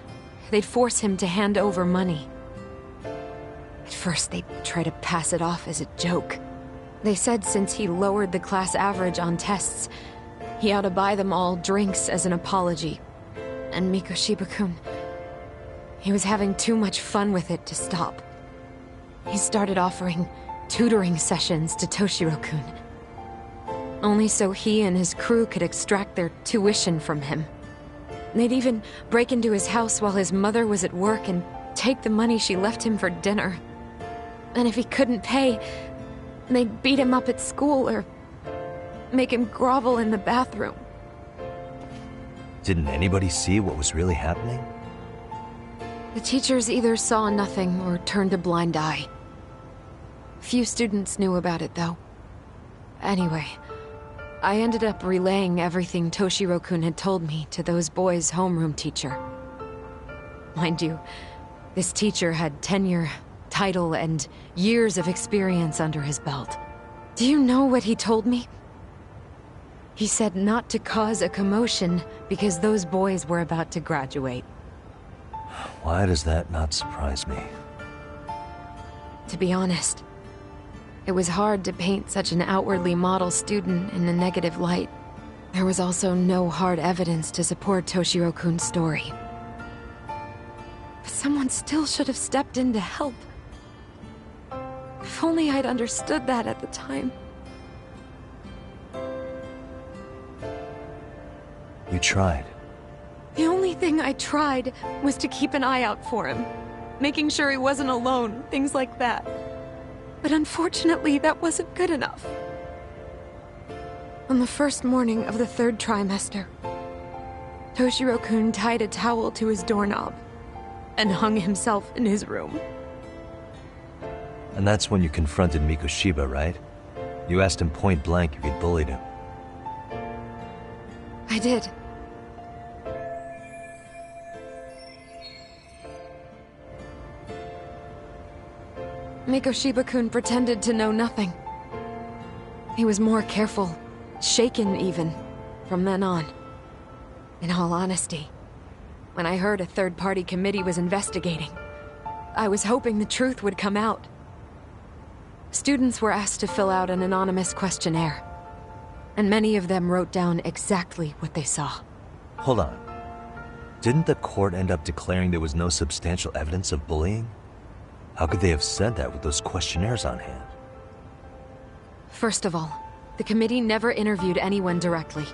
they'd force him to hand over money. At first, they'd try to pass it off as a joke. They said since he lowered the class average on tests, he ought to buy them all drinks as an apology. And Mikoshiba-kun, he was having too much fun with it to stop. He started offering tutoring sessions to Toshiro-kun. Only so he and his crew could extract their tuition from him. They'd even break into his house while his mother was at work and take the money she left him for dinner. And if he couldn't pay, they'd beat him up at school or make him grovel in the bathroom. Didn't anybody see what was really happening? The teachers either saw nothing or turned a blind eye. Few students knew about it, though. Anyway, I ended up relaying everything Toshiro-kun had told me to those boys' homeroom teacher. Mind you, this teacher had tenure, title, and years of experience under his belt. Do you know what he told me? He said not to cause a commotion because those boys were about to graduate. Why does that not surprise me? To be honest, it was hard to paint such an outwardly model student in a negative light. There was also no hard evidence to support Toshiro-kun's story. But someone still should have stepped in to help. If only I'd understood that at the time. You tried. The only thing I tried was to keep an eye out for him, making sure he wasn't alone, things like that. But unfortunately, that wasn't good enough. On the first morning of the third trimester, Toshiro-kun tied a towel to his doorknob and hung himself in his room. And that's when you confronted Mikoshiba, right? You asked him point blank if he'd bullied him. I did. Mikoshiba-kun pretended to know nothing. He was more careful, shaken even, from then on. In all honesty, when I heard a third-party committee was investigating, I was hoping the truth would come out. Students were asked to fill out an anonymous questionnaire, and many of them wrote down exactly what they saw. Hold on. Didn't the court end up declaring there was no substantial evidence of bullying? How could they have said that with those questionnaires on hand? First of all, the committee never interviewed anyone directly.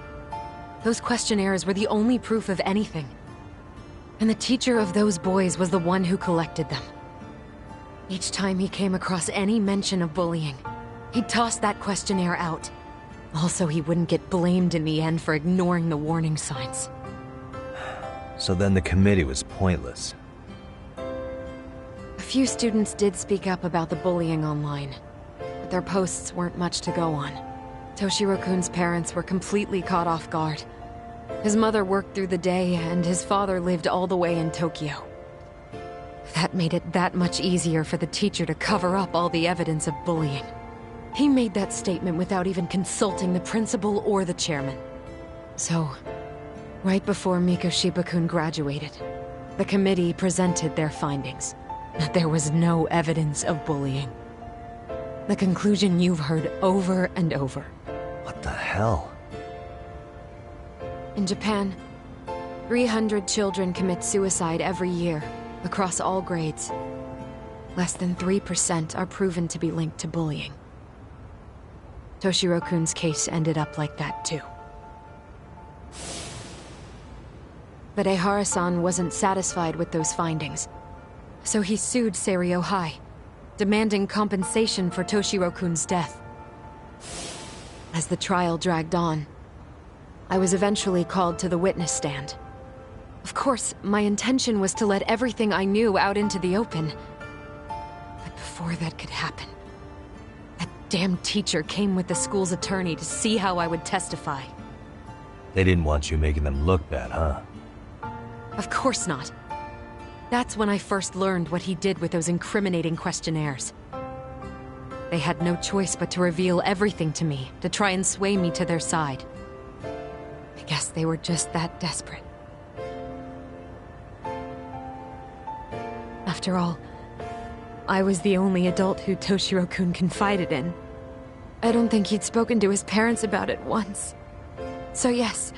Those questionnaires were the only proof of anything. And the teacher of those boys was the one who collected them. Each time he came across any mention of bullying, he'd toss that questionnaire out. Also, he wouldn't get blamed in the end for ignoring the warning signs. So then the committee was pointless. A few students did speak up about the bullying online, but their posts weren't much to go on. Toshiro-kun's parents were completely caught off guard. His mother worked through the day, and his father lived all the way in Tokyo. That made it that much easier for the teacher to cover up all the evidence of bullying. He made that statement without even consulting the principal or the chairman. So, right before Mikoshiba-kun graduated, the committee presented their findings. That there was no evidence of bullying. The conclusion you've heard over and over. What the hell? In Japan, 300 children commit suicide every year, across all grades. Less than 3% are proven to be linked to bullying. Toshiro-kun's case ended up like that too. But Ehara-san wasn't satisfied with those findings. So he sued Seiryo High, demanding compensation for Toshiro-kun's death. As the trial dragged on, I was eventually called to the witness stand. Of course, my intention was to let everything I knew out into the open. But before that could happen, that damn teacher came with the school's attorney to see how I would testify. They didn't want you making them look bad, huh? Of course not. That's when I first learned what he did with those incriminating questionnaires. They had no choice but to reveal everything to me, to try and sway me to their side. I guess they were just that desperate. After all, I was the only adult who Toshiro-kun confided in. I don't think he'd spoken to his parents about it once. So yes,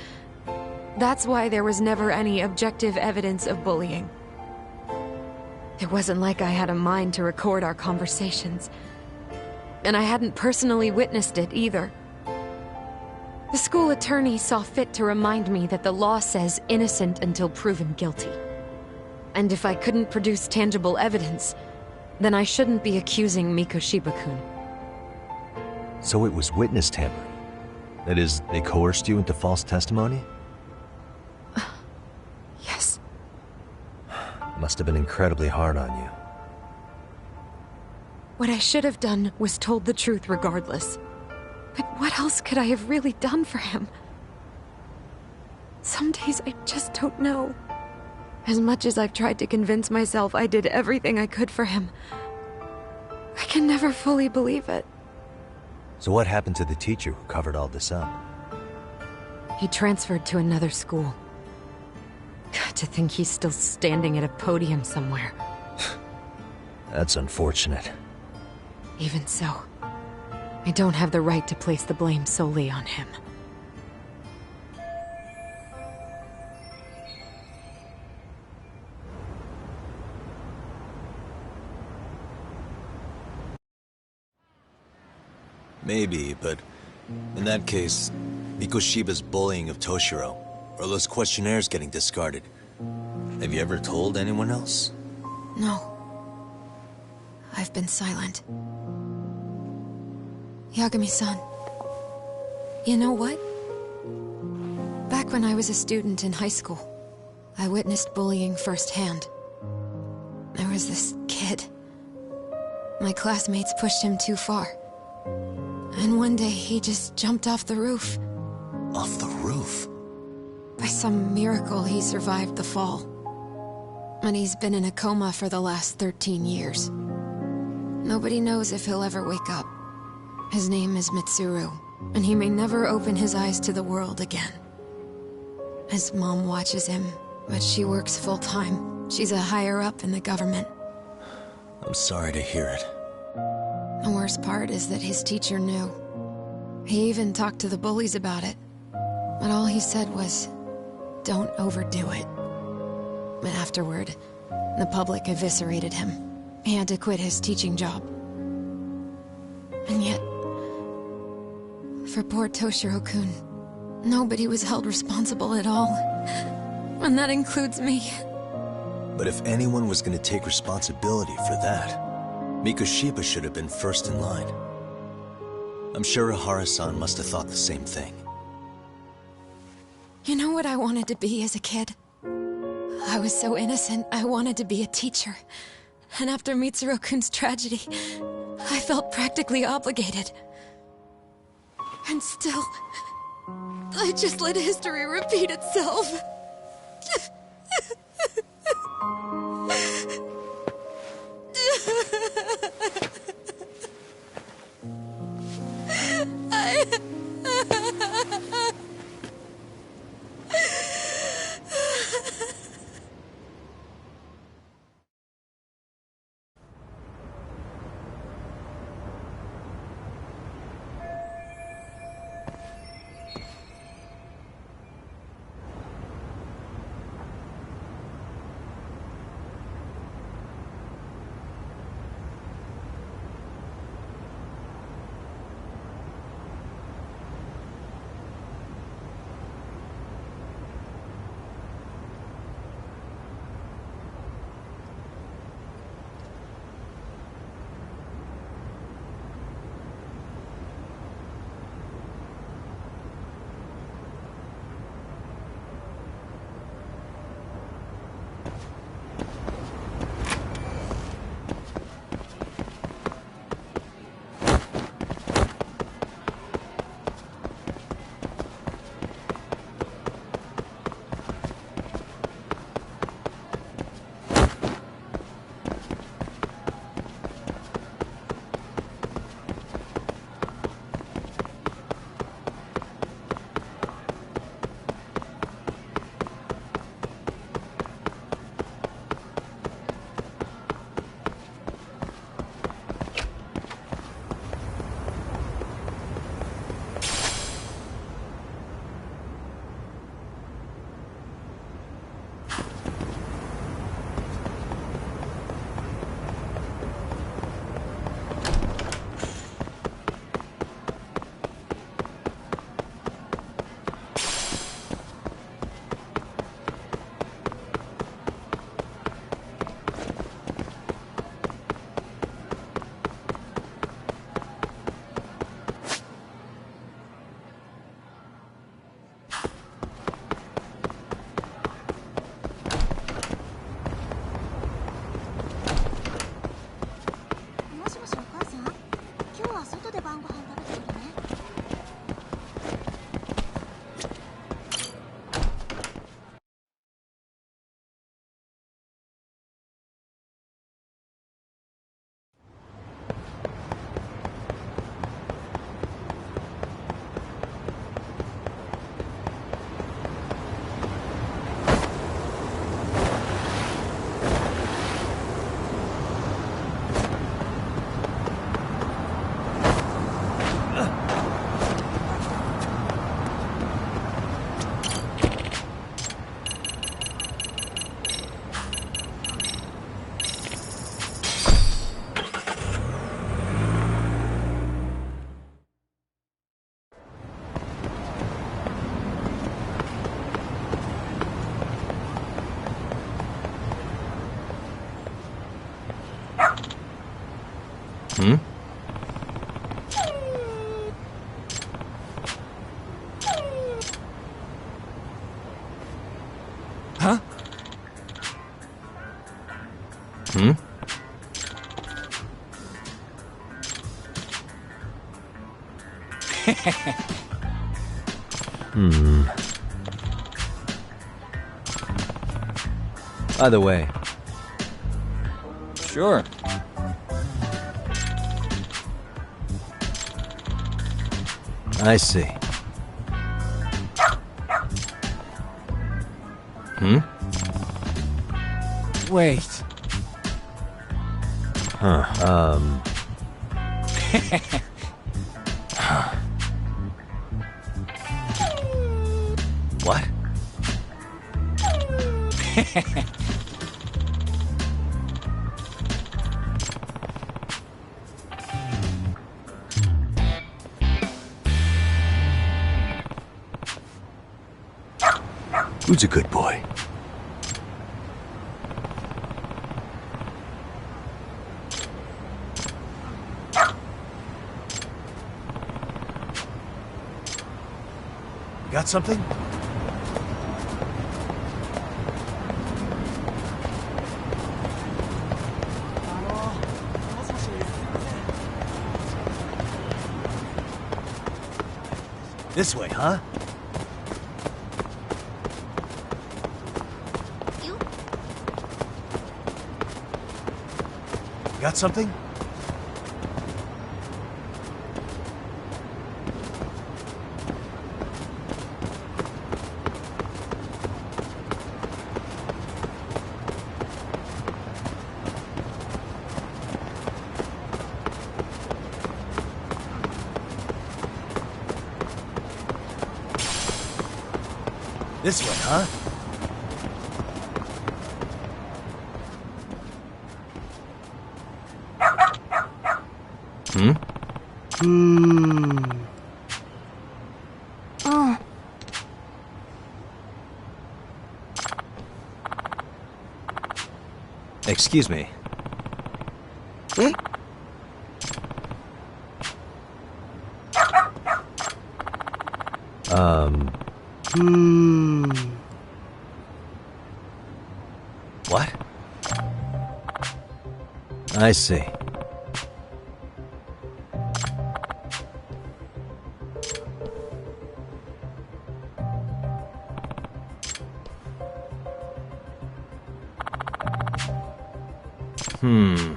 that's why there was never any objective evidence of bullying. It wasn't like I had a mind to record our conversations. And I hadn't personally witnessed it either. The school attorney saw fit to remind me that the law says innocent until proven guilty. And if I couldn't produce tangible evidence, then I shouldn't be accusing Mikoshiba-kun. So it was witness tampering? That is, they coerced you into false testimony? Yes. Must have been incredibly hard on you. What I should have done was told the truth regardless. But what else could I have really done for him? Some days I just don't know. As much as I've tried to convince myself I did everything I could for him, I can never fully believe it. So what happened to the teacher who covered all this up? He transferred to another school. To think he's still standing at a podium somewhere. That's unfortunate. Even so, I don't have the right to place the blame solely on him. Maybe, but in that case, Mikoshiba's bullying of Toshiro, or those questionnaires getting discarded. Have you ever told anyone else? No. I've been silent. Yagami-san, you know what? Back when I was a student in high school, I witnessed bullying firsthand. There was this kid. My classmates pushed him too far. And one day he just jumped off the roof. Off the roof? By some miracle, he survived the fall. And he's been in a coma for the last 13 years. Nobody knows if he'll ever wake up. His name is Mitsuru, and he may never open his eyes to the world again. His mom watches him, but she works full-time. She's a higher-up in the government. I'm sorry to hear it. The worst part is that his teacher knew. He even talked to the bullies about it. But all he said was, don't overdo it. But afterward, the public eviscerated him. He had to quit his teaching job. And yet, for poor Toshiro-kun, nobody was held responsible at all. And that includes me. But if anyone was going to take responsibility for that, Mikoshiba should have been first in line. I'm sure Ihara-san must have thought the same thing. You know what I wanted to be as a kid? I was so innocent, I wanted to be a teacher. And after Mitsuru-kun's tragedy, I felt practically obligated. And still, I just let history repeat itself. Hmm? Huh? Hmm? By the way. Sure. I see. Hmm? Wait. Huh. What? Who's a good boy? Got something? This way, huh? Got something? This way, huh? Hmm? Oh. Excuse me. What? I see. Hmm.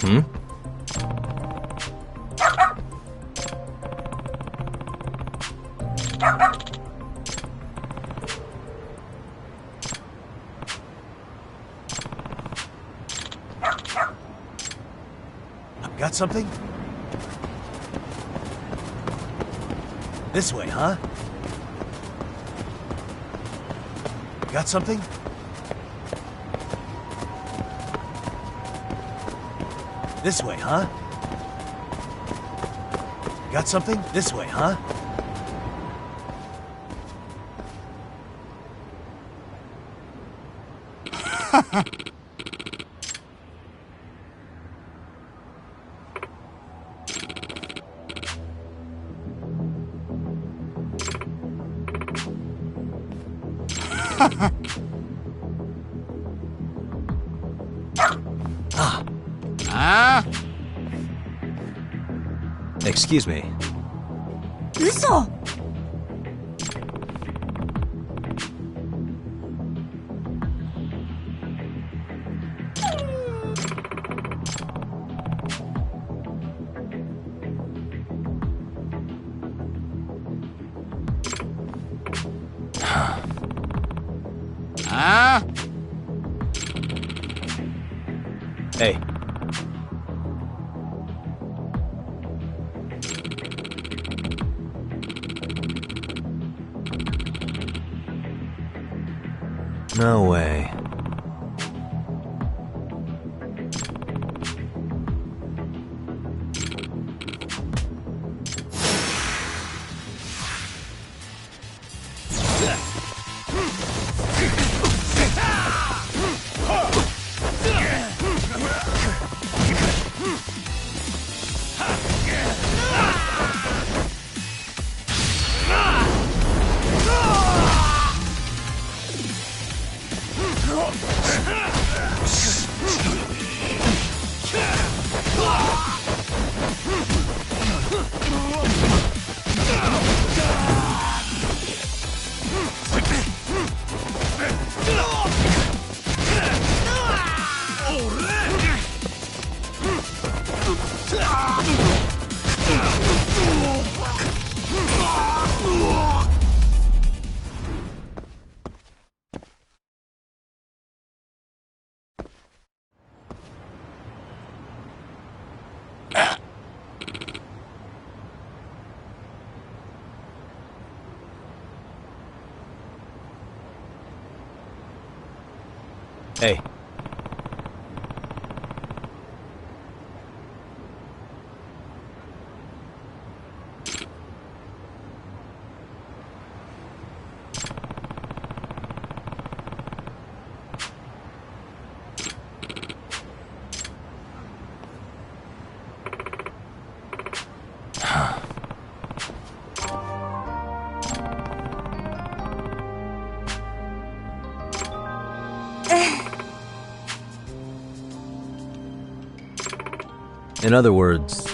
Hmm? Got something? This way, huh? Got something? This way, huh? Got something? This way, huh? Excuse me. 嘘 Hey. No way. Hey. In other words...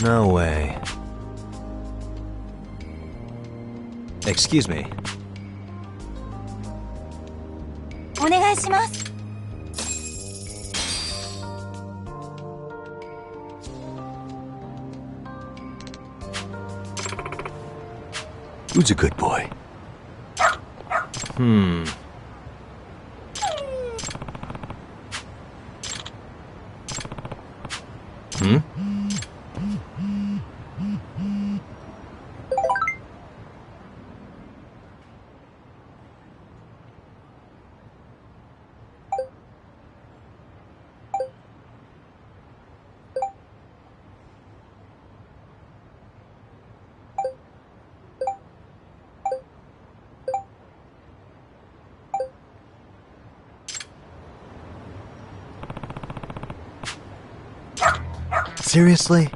No way. Excuse me. お願いします。Who's a good boy? Seriously?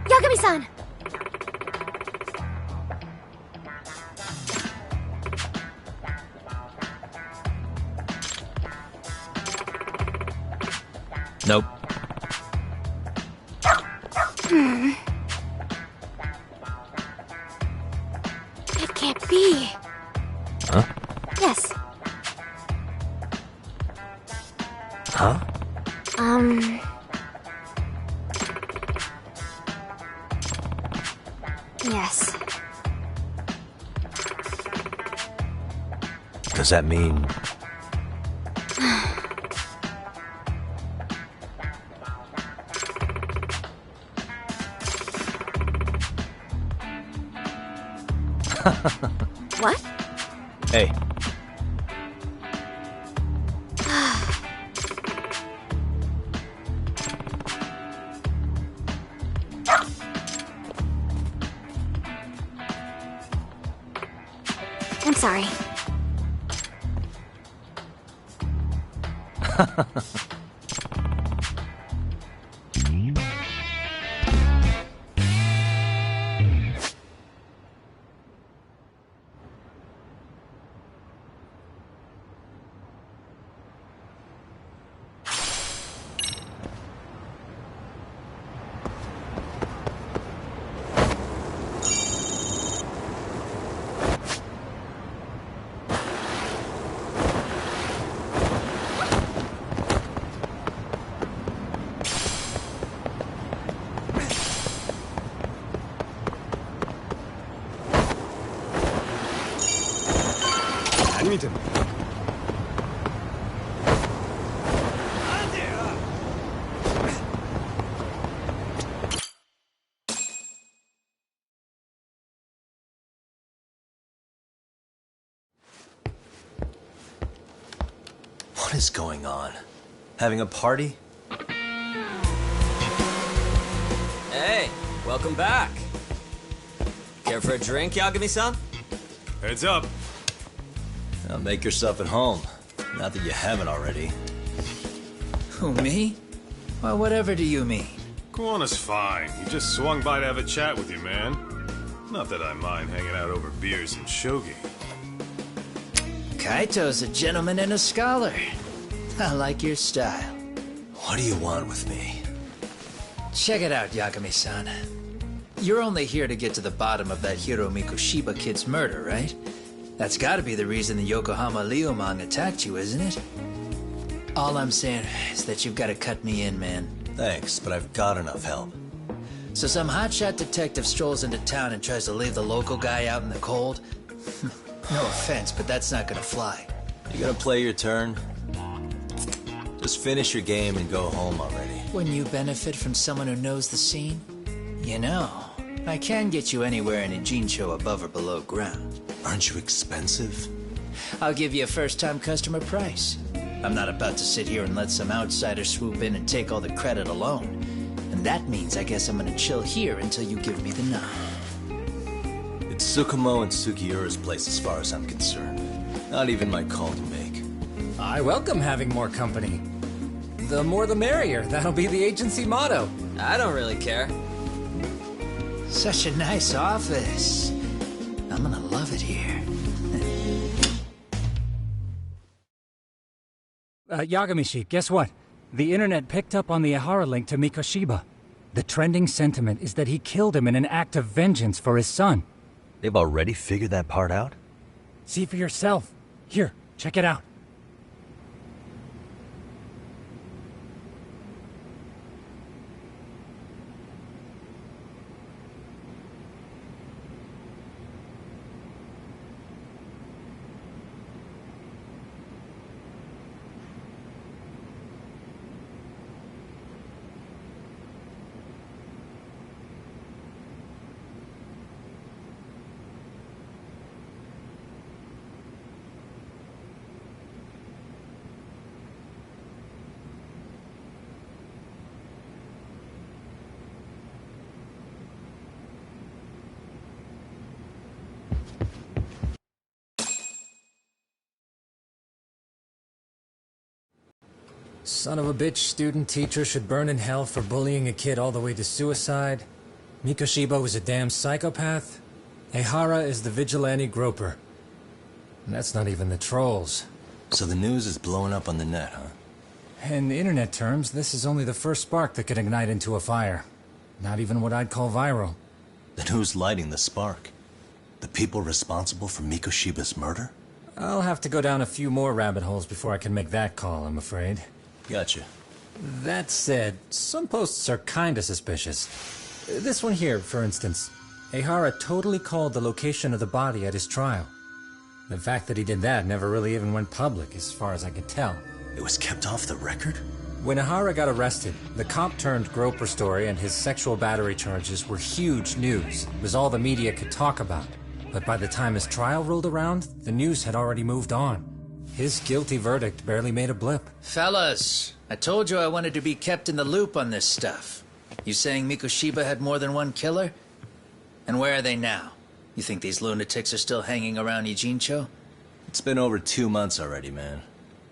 Yagami-san! Nope. It can't be. Huh? Yes. Huh? Yes. Does that mean... What? Hey. I'm sorry. is going on? Having a party? Hey, welcome back. Care for a drink, Yagami-san? Heads up. Now make yourself at home. Not that you haven't already. Who, me? Well, whatever do you mean? Kuwana's fine. He just swung by to have a chat with you, man. Not that I mind hanging out over beers and shogi. Kaito's a gentleman and a scholar. I like your style. What do you want with me? Check it out, Yagami-san. You're only here to get to the bottom of that Hiro Mikoshiba kid's murder, right? That's gotta be the reason the Yokohama Leomang attacked you, isn't it? All I'm saying is that you've gotta cut me in, man. Thanks, but I've got enough help. So some hotshot detective strolls into town and tries to leave the local guy out in the cold? No offense, but that's not gonna fly. You gonna play your turn? Just finish your game and go home already. When you benefit from someone who knows the scene? You know, I can get you anywhere in a Jincho above or below ground. Aren't you expensive? I'll give you a first-time customer price. I'm not about to sit here and let some outsider swoop in and take all the credit alone. And that means I guess I'm gonna chill here until you give me the nod. It's Tsukumo and Sugiura's place as far as I'm concerned. Not even my call to make. I welcome having more company. The more the merrier. That'll be the agency motto. I don't really care. Such a nice office. I'm gonna love it here. Yagamishi, guess what? The internet picked up on the Ihara link to Mikoshiba. The trending sentiment is that he killed him in an act of vengeance for his son. They've already figured that part out? See for yourself. Here, check it out. Son of a bitch student teacher should burn in hell for bullying a kid all the way to suicide. Mikoshiba was a damn psychopath. Ehara is the vigilante groper. And that's not even the trolls. So the news is blowing up on the net, huh? In internet terms, this is only the first spark that could ignite into a fire. Not even what I'd call viral. Then who's lighting the spark? The people responsible for Mikoshiba's murder? I'll have to go down a few more rabbit holes before I can make that call, I'm afraid. Gotcha. That said, some posts are kinda suspicious. This one here, for instance. Ehara totally called the location of the body at his trial. The fact that he did that never really even went public, as far as I can tell. It was kept off the record? When Ehara got arrested, the cop-turned-groper story and his sexual battery charges were huge news. It was all the media could talk about. But by the time his trial rolled around, the news had already moved on. His guilty verdict barely made a blip. Fellas, I told you I wanted to be kept in the loop on this stuff. You saying Mikoshiba had more than one killer? And where are they now? You think these lunatics are still hanging around Ijincho? It's been over 2 months already, man.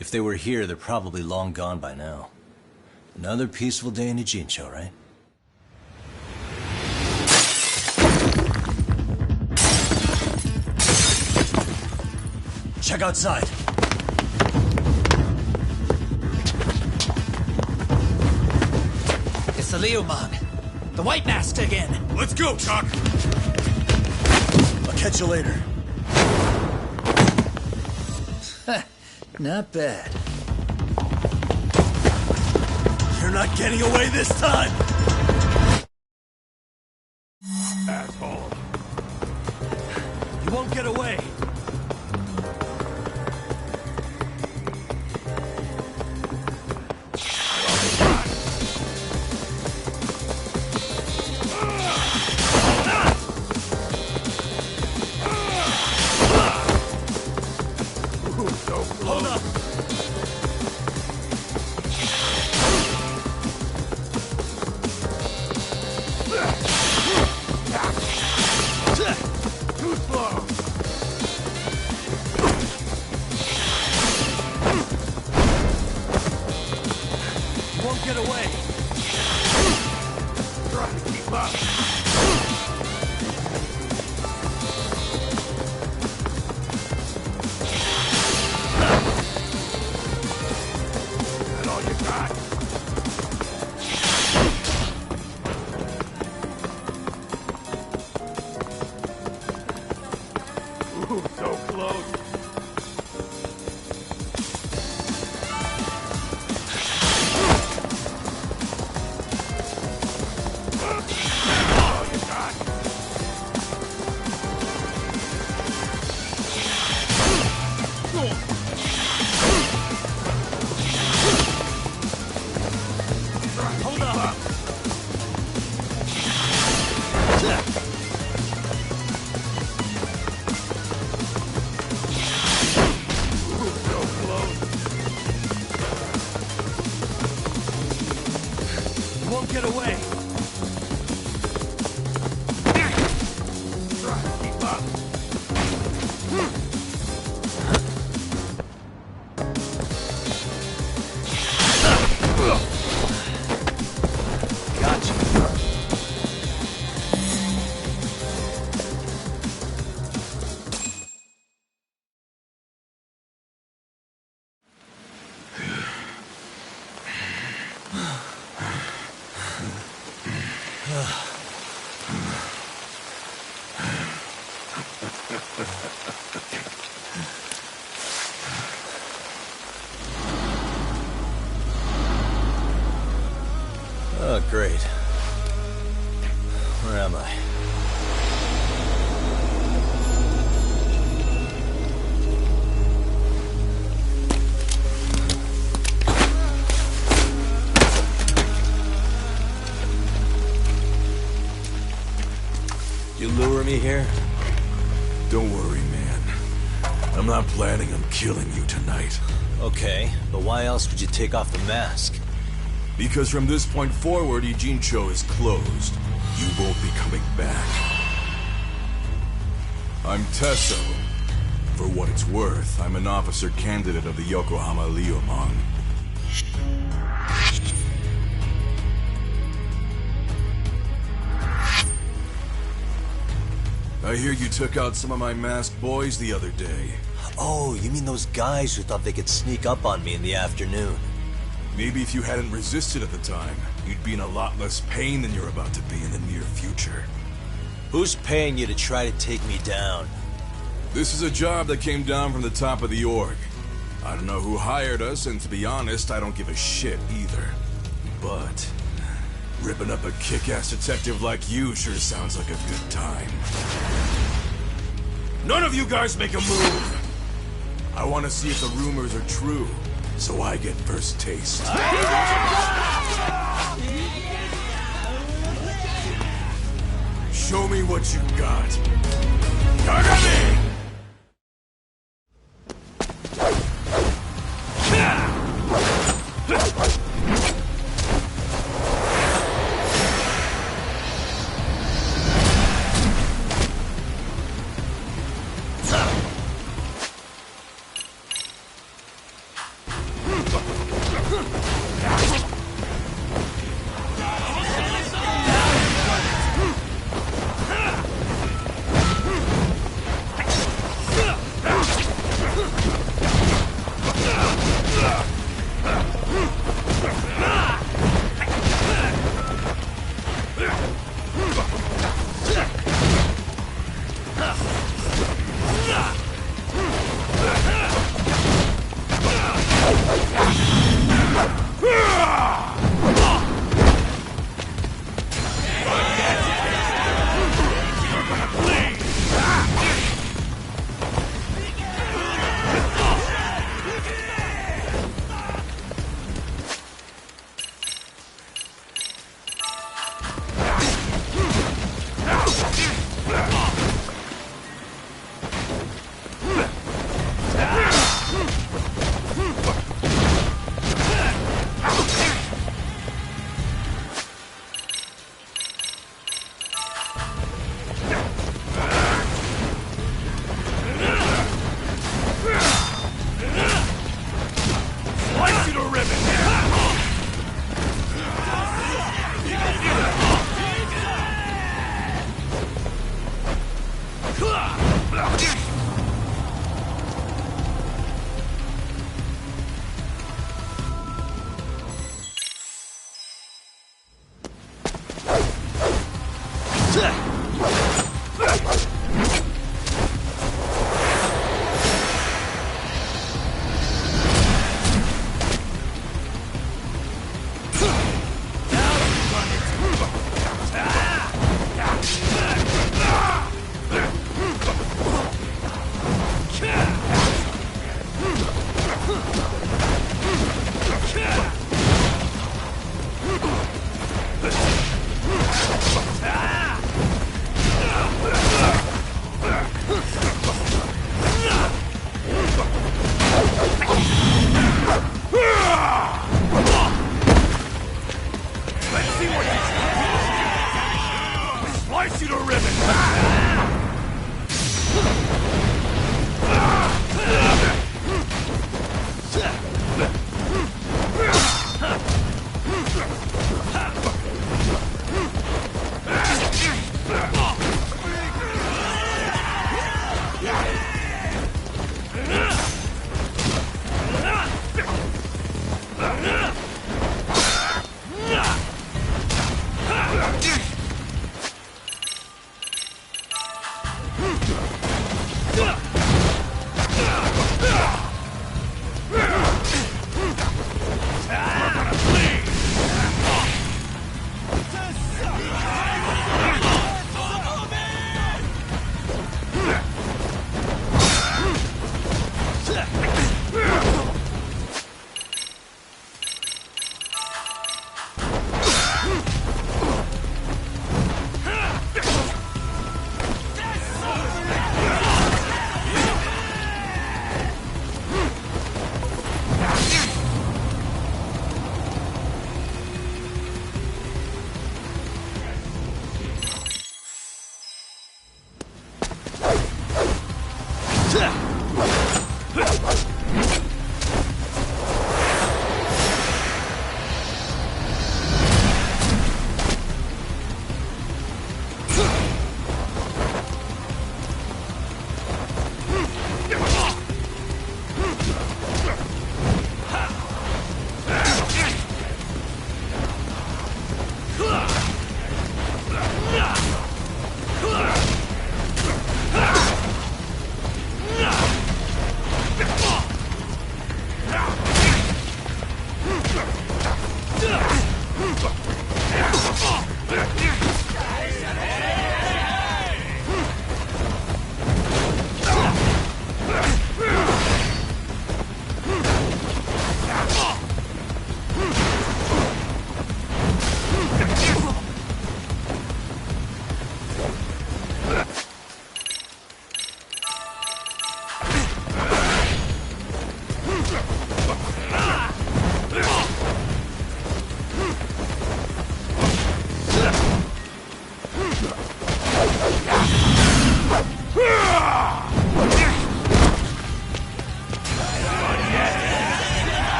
If they were here, they're probably long gone by now. Another peaceful day in Ijincho, right? Check outside. It's the Leomang. The White Mask again. Let's go, Chuck! I'll catch you later. Not bad. You're not getting away this time! Asshole. You won't get away! Hold up! won't get away. Trying to keep up. That all you got? Ooh, so close. Won't get away. Try to keep up. Gotcha. Oh, great. Where am I? You lure me here? Don't worry, man. I'm not planning on killing you tonight. Okay, but why else would you take off the mask? Because from this point forward, Ijincho is closed. You won't be coming back. I'm Tesso. For what it's worth, I'm an officer candidate of the Yokohama Liumang. I hear you took out some of my masked boys the other day. Oh, you mean those guys who thought they could sneak up on me in the afternoon? Maybe if you hadn't resisted at the time, you'd be in a lot less pain than you're about to be in the near future. Who's paying you to try to take me down? This is a job that came down from the top of the org. I don't know who hired us, and to be honest, I don't give a shit either. But ripping up a kick-ass detective like you sure sounds like a good time. None of you guys make a move! I want to see if the rumors are true, so I get first taste. Show me what you got. Kagami!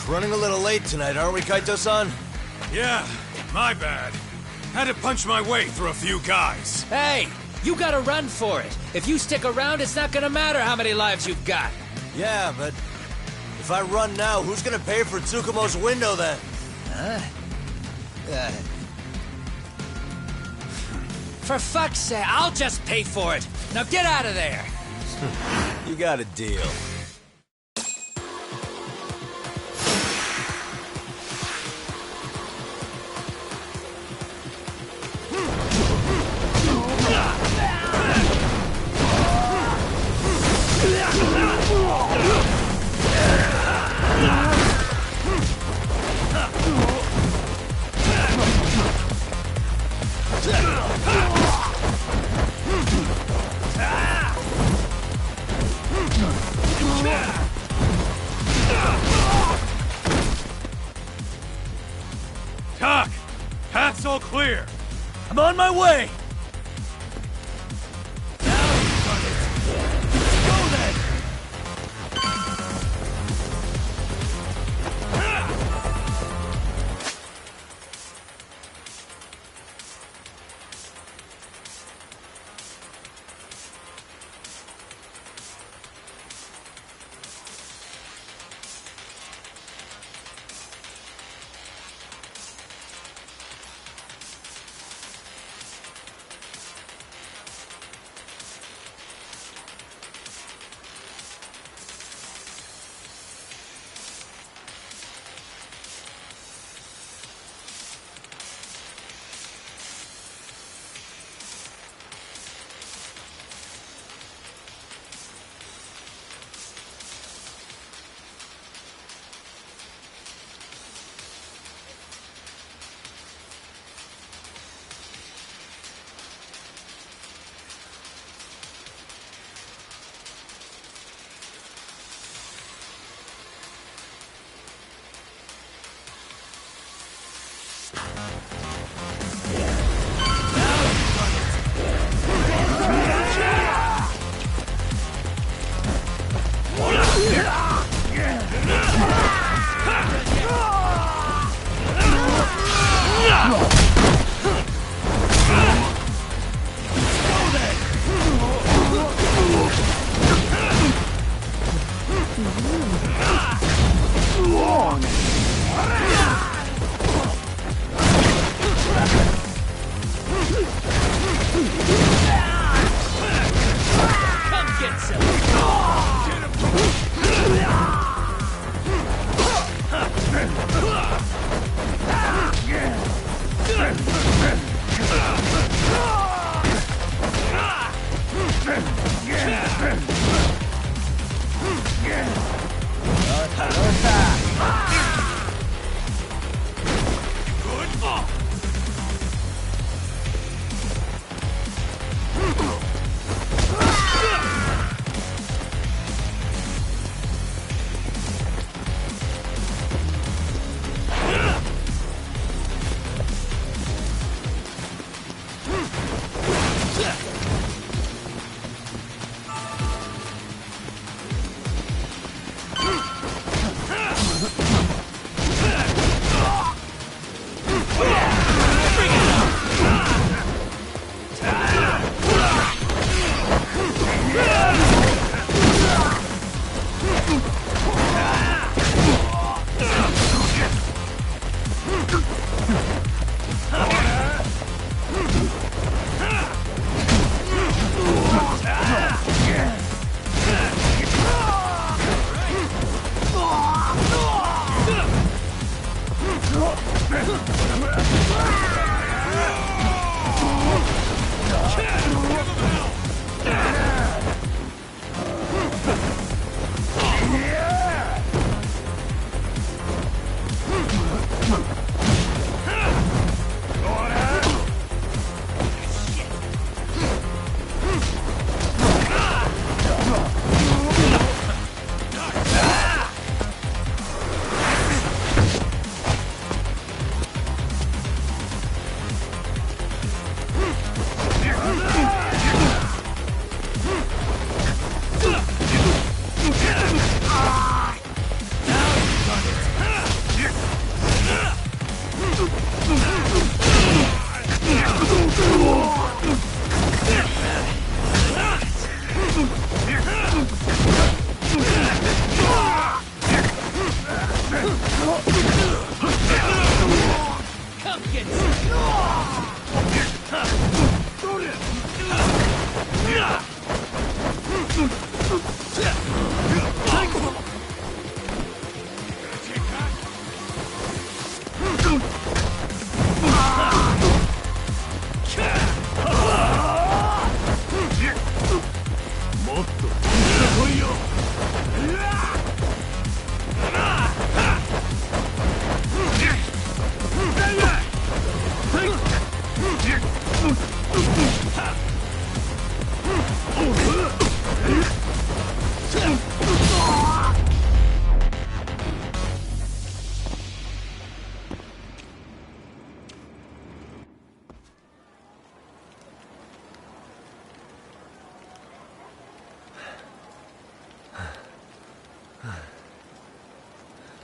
Running a little late tonight, aren't we, Kaito-san? Yeah, my bad. Had to punch my way through a few guys. Hey, You gotta run for it. If you stick around, it's not gonna matter how many lives you've got. Yeah, but if I run now, who's gonna pay for Tsukumo's window then? Huh? For fuck's sake, I'll just pay for it. Now get out of there. You got a deal. Talk! Path's all clear! I'm on my way!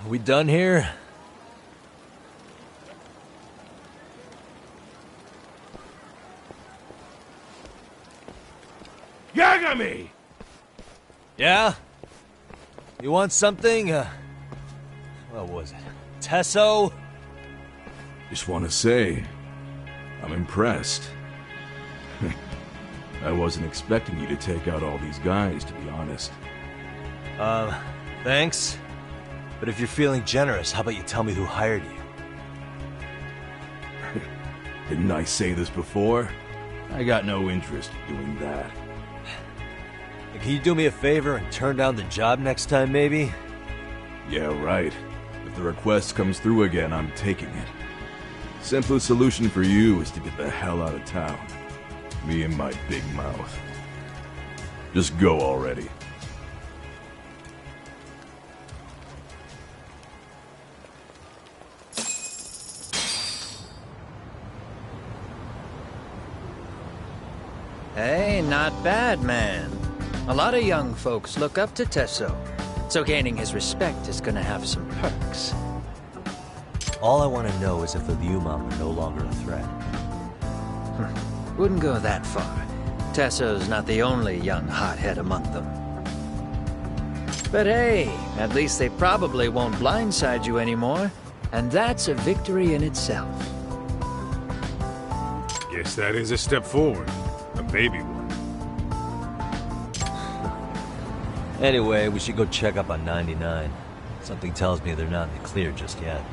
Are we done here? Yagami! Yeah? You want something? What was it? Tesso? Just want to say, I'm impressed. I wasn't expecting you to take out all these guys, to be honest. Thanks. But if you're feeling generous, how about you tell me who hired you? Didn't I say this before? I got no interest in doing that. Can you do me a favor and turn down the job next time, maybe? Yeah, right. If the request comes through again, I'm taking it. Simplest solution for you is to get the hell out of town. Me and my big mouth. Just go already. Hey, not bad, man. A lot of young folks look up to Tesso, so gaining his respect is gonna have some perks. All I want to know is if the Liumang are no longer a threat. Wouldn't go that far. Tesso's not the only young hothead among them. But hey, at least they probably won't blindside you anymore, and that's a victory in itself. Guess that is a step forward. A baby one. Anyway, we should go check up on 99. Something tells me they're not in the clear just yet.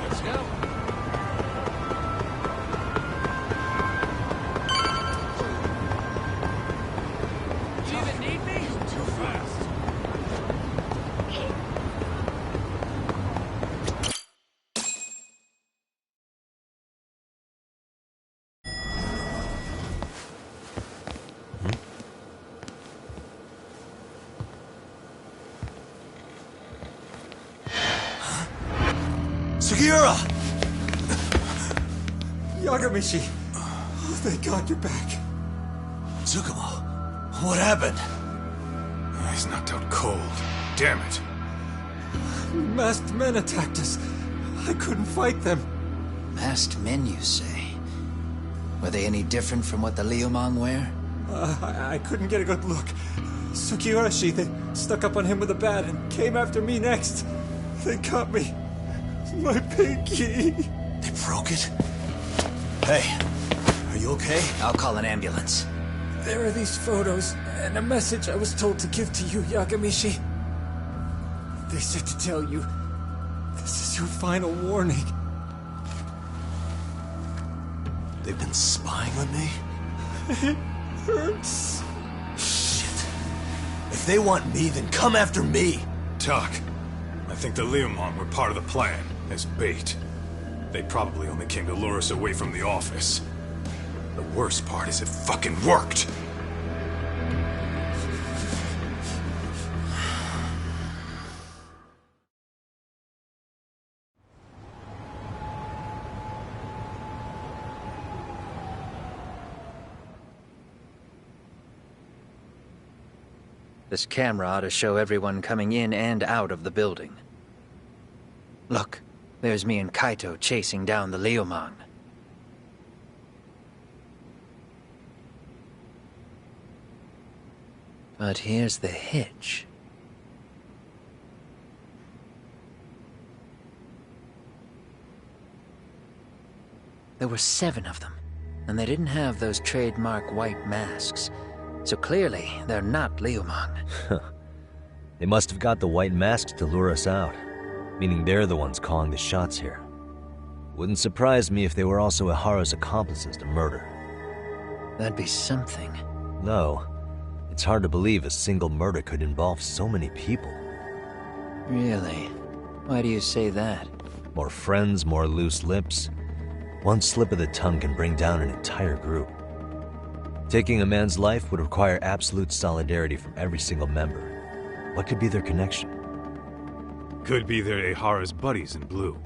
Let's go. Do you even need me? Too fast. Sugiura! Yagamishi! Oh, thank God you're back. Tsukumo, what happened? He's knocked out cold. Damn it. Masked men attacked us. I couldn't fight them. Masked men, you say? Were they any different from what the Liumang wear? I couldn't get a good look. Sugiurashi, they stuck up on him with a bat and came after me next. They got me. My pinky. They broke it? Hey, are you okay? I'll call an ambulance. There are these photos and a message I was told to give to you, Yagamishi. They said to tell you, this is your final warning. They've been spying on me? It hurts. Shit. If they want me, then come after me. Talk. I think the Liumang were part of the plan, as bait. They probably only came to lure us away from the office. The worst part is it fucking worked! This camera ought to show everyone coming in and out of the building. Look, there's me and Kaito chasing down the Liumang. But here's the hitch. There were 7 of them, and they didn't have those trademark white masks. So clearly, they're not Liumang. They must have got the white masks to lure us out, meaning they're the ones calling the shots here. Wouldn't surprise me if they were also Ihara's accomplices to murder. That'd be something. Though, it's hard to believe a single murder could involve so many people. Really? Why do you say that? More friends, more loose lips. One slip of the tongue can bring down an entire group. Taking a man's life would require absolute solidarity from every single member. What could be their connection? Could be they're Ihara's buddies in blue.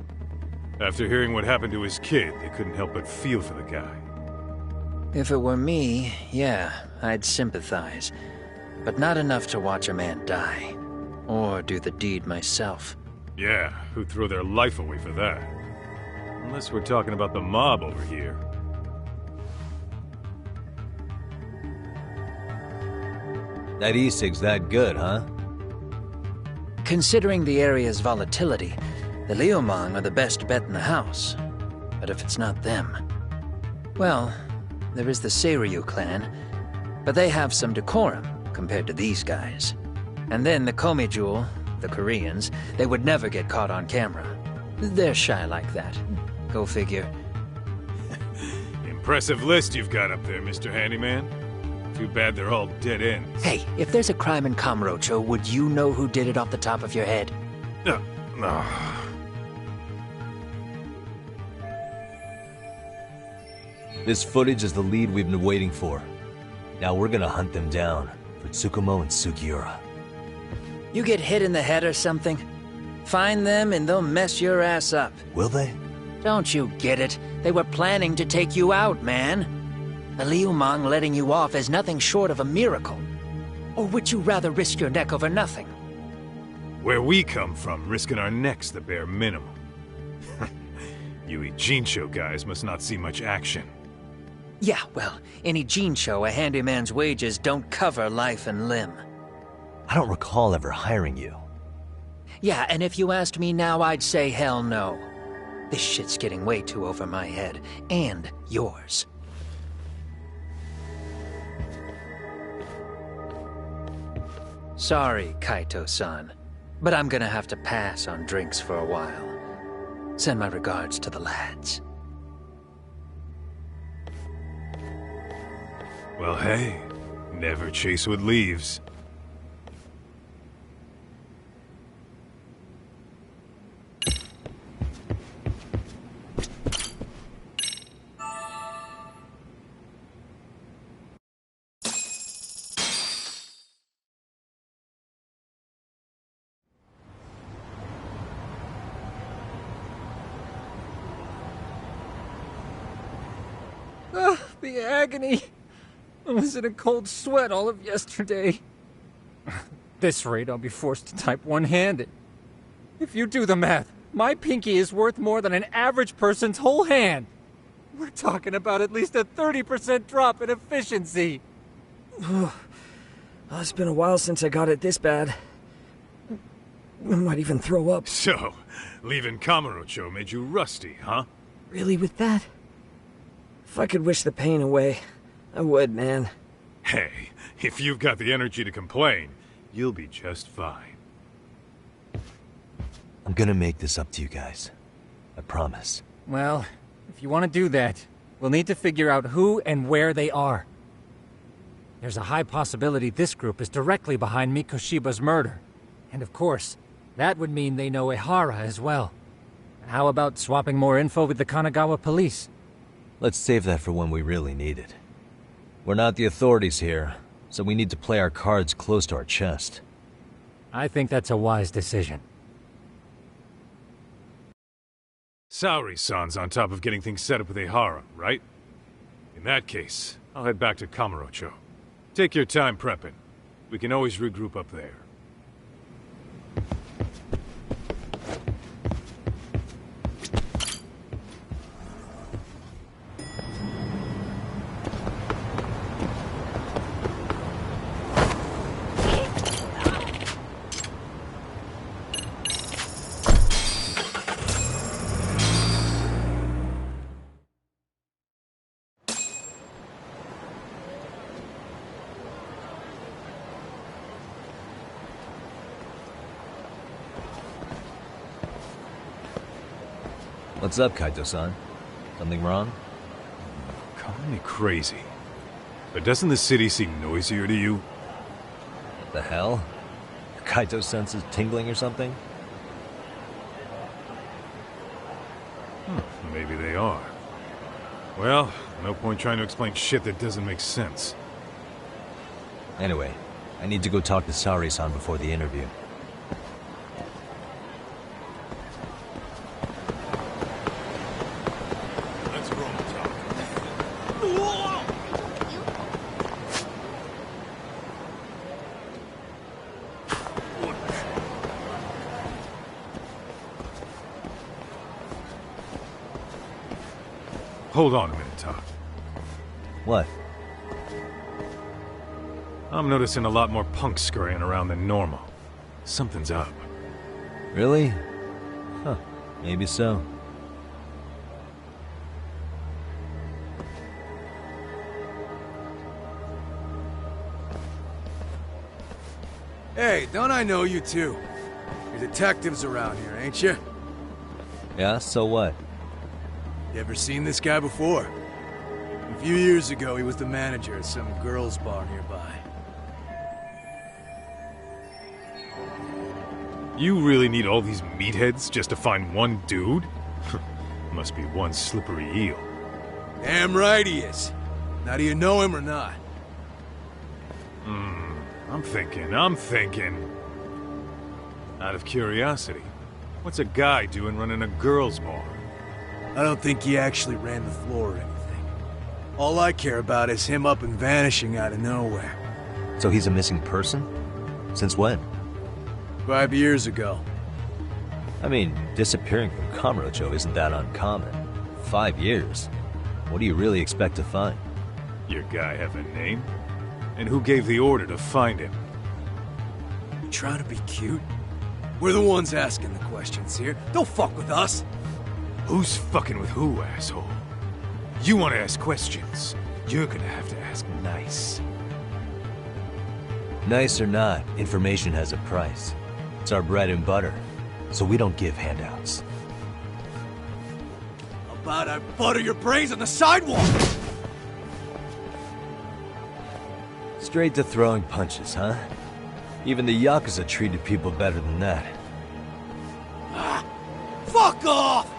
After hearing what happened to his kid, they couldn't help but feel for the guy. If it were me, yeah, I'd sympathize. But not enough to watch a man die. Or do the deed myself. Yeah, who'd throw their life away for that? Unless we're talking about the mob over here. That e-cig's that good, huh? Considering the area's volatility, the Liumang are the best bet in the house. But if it's not them... Well, there is the Seiryu clan, but they have some decorum compared to these guys. And then the Komijul, the Koreans, they would never get caught on camera. They're shy like that. Go figure. Impressive list you've got up there, Mr. Handyman. Too bad they're all dead ends. Hey, if there's a crime in Kamurocho, would you know who did it off the top of your head? No. This footage is the lead we've been waiting for. Now we're gonna hunt them down for Tsukumo and Sugiura. You get hit in the head or something? Find them and they'll mess your ass up. Will they? Don't you get it? They were planning to take you out, man. The Liumang letting you off is nothing short of a miracle. Or would you rather risk your neck over nothing? Where we come from, risking our necks the bare minimum. You Ijincho guys must not see much action. Yeah, well, in Ijincho, a handyman's wages don't cover life and limb. I don't recall ever hiring you. Yeah, and if you asked me now, I'd say hell no. This shit's getting way too over my head. And yours. Sorry, Kaito-san, but I'm gonna have to pass on drinks for a while. Send my regards to the lads. Well, hey, never chase what leaves. The agony! I was in a cold sweat all of yesterday. At this rate, I'll be forced to type one-handed. If you do the math, my pinky is worth more than an average person's whole hand. We're talking about at least a 30% drop in efficiency. It's been a while since I got it this bad. I might even throw up. So, leaving Kamurocho made you rusty, huh? Really, with that? If I could wish the pain away, I would, man. Hey, if you've got the energy to complain, you'll be just fine. I'm gonna make this up to you guys. I promise. Well, if you want to do that, we'll need to figure out who and where they are. There's a high possibility this group is directly behind Mikoshiba's murder. And of course, that would mean they know Ihara as well. How about swapping more info with the Kanagawa police? Let's save that for when we really need it. We're not the authorities here, so we need to play our cards close to our chest. I think that's a wise decision. Saori-san's on top of getting things set up with Ihara, right? In that case, I'll head back to Kamurocho. Take your time prepping. We can always regroup up there. What's up, Kaito-san? Something wrong? Call me crazy, but doesn't the city seem noisier to you? What the hell? Kaito's senses tingling or something? Maybe they are. Well, no point trying to explain shit that doesn't make sense. Anyway, I need to go talk to Sari-san before the interview. Let's roll and talk. Hold on a minute, Todd. What? I'm noticing a lot more punks scurrying around than normal. Something's up. Really? Huh. Maybe so. Hey, don't I know you two? You're detectives around here, ain't you? Yeah, so what? You ever seen this guy before? A few years ago, he was the manager at some girls' bar nearby. You really need all these meatheads just to find one dude? Must be one slippery eel. Damn right he is. Now, do you know him or not? I'm thinking. Out of curiosity, what's a guy doing running a girls' bar? I don't think he actually ran the floor or anything. All I care about is him up and vanishing out of nowhere. So he's a missing person? Since when? 5 years ago. I mean, disappearing from Kamurocho isn't that uncommon. 5 years? What do you really expect to find? Your guy have a name? And who gave the order to find him? You trying to be cute? We're the ones asking the questions here. Don't fuck with us. Who's fucking with who, asshole? You want to ask questions? You're gonna have to ask nice. Nice or not, information has a price. It's our bread and butter, so we don't give handouts. How about I butter your brains on the sidewalk? Straight to throwing punches, huh? Even the Yakuza treated people better than that. Fuck off!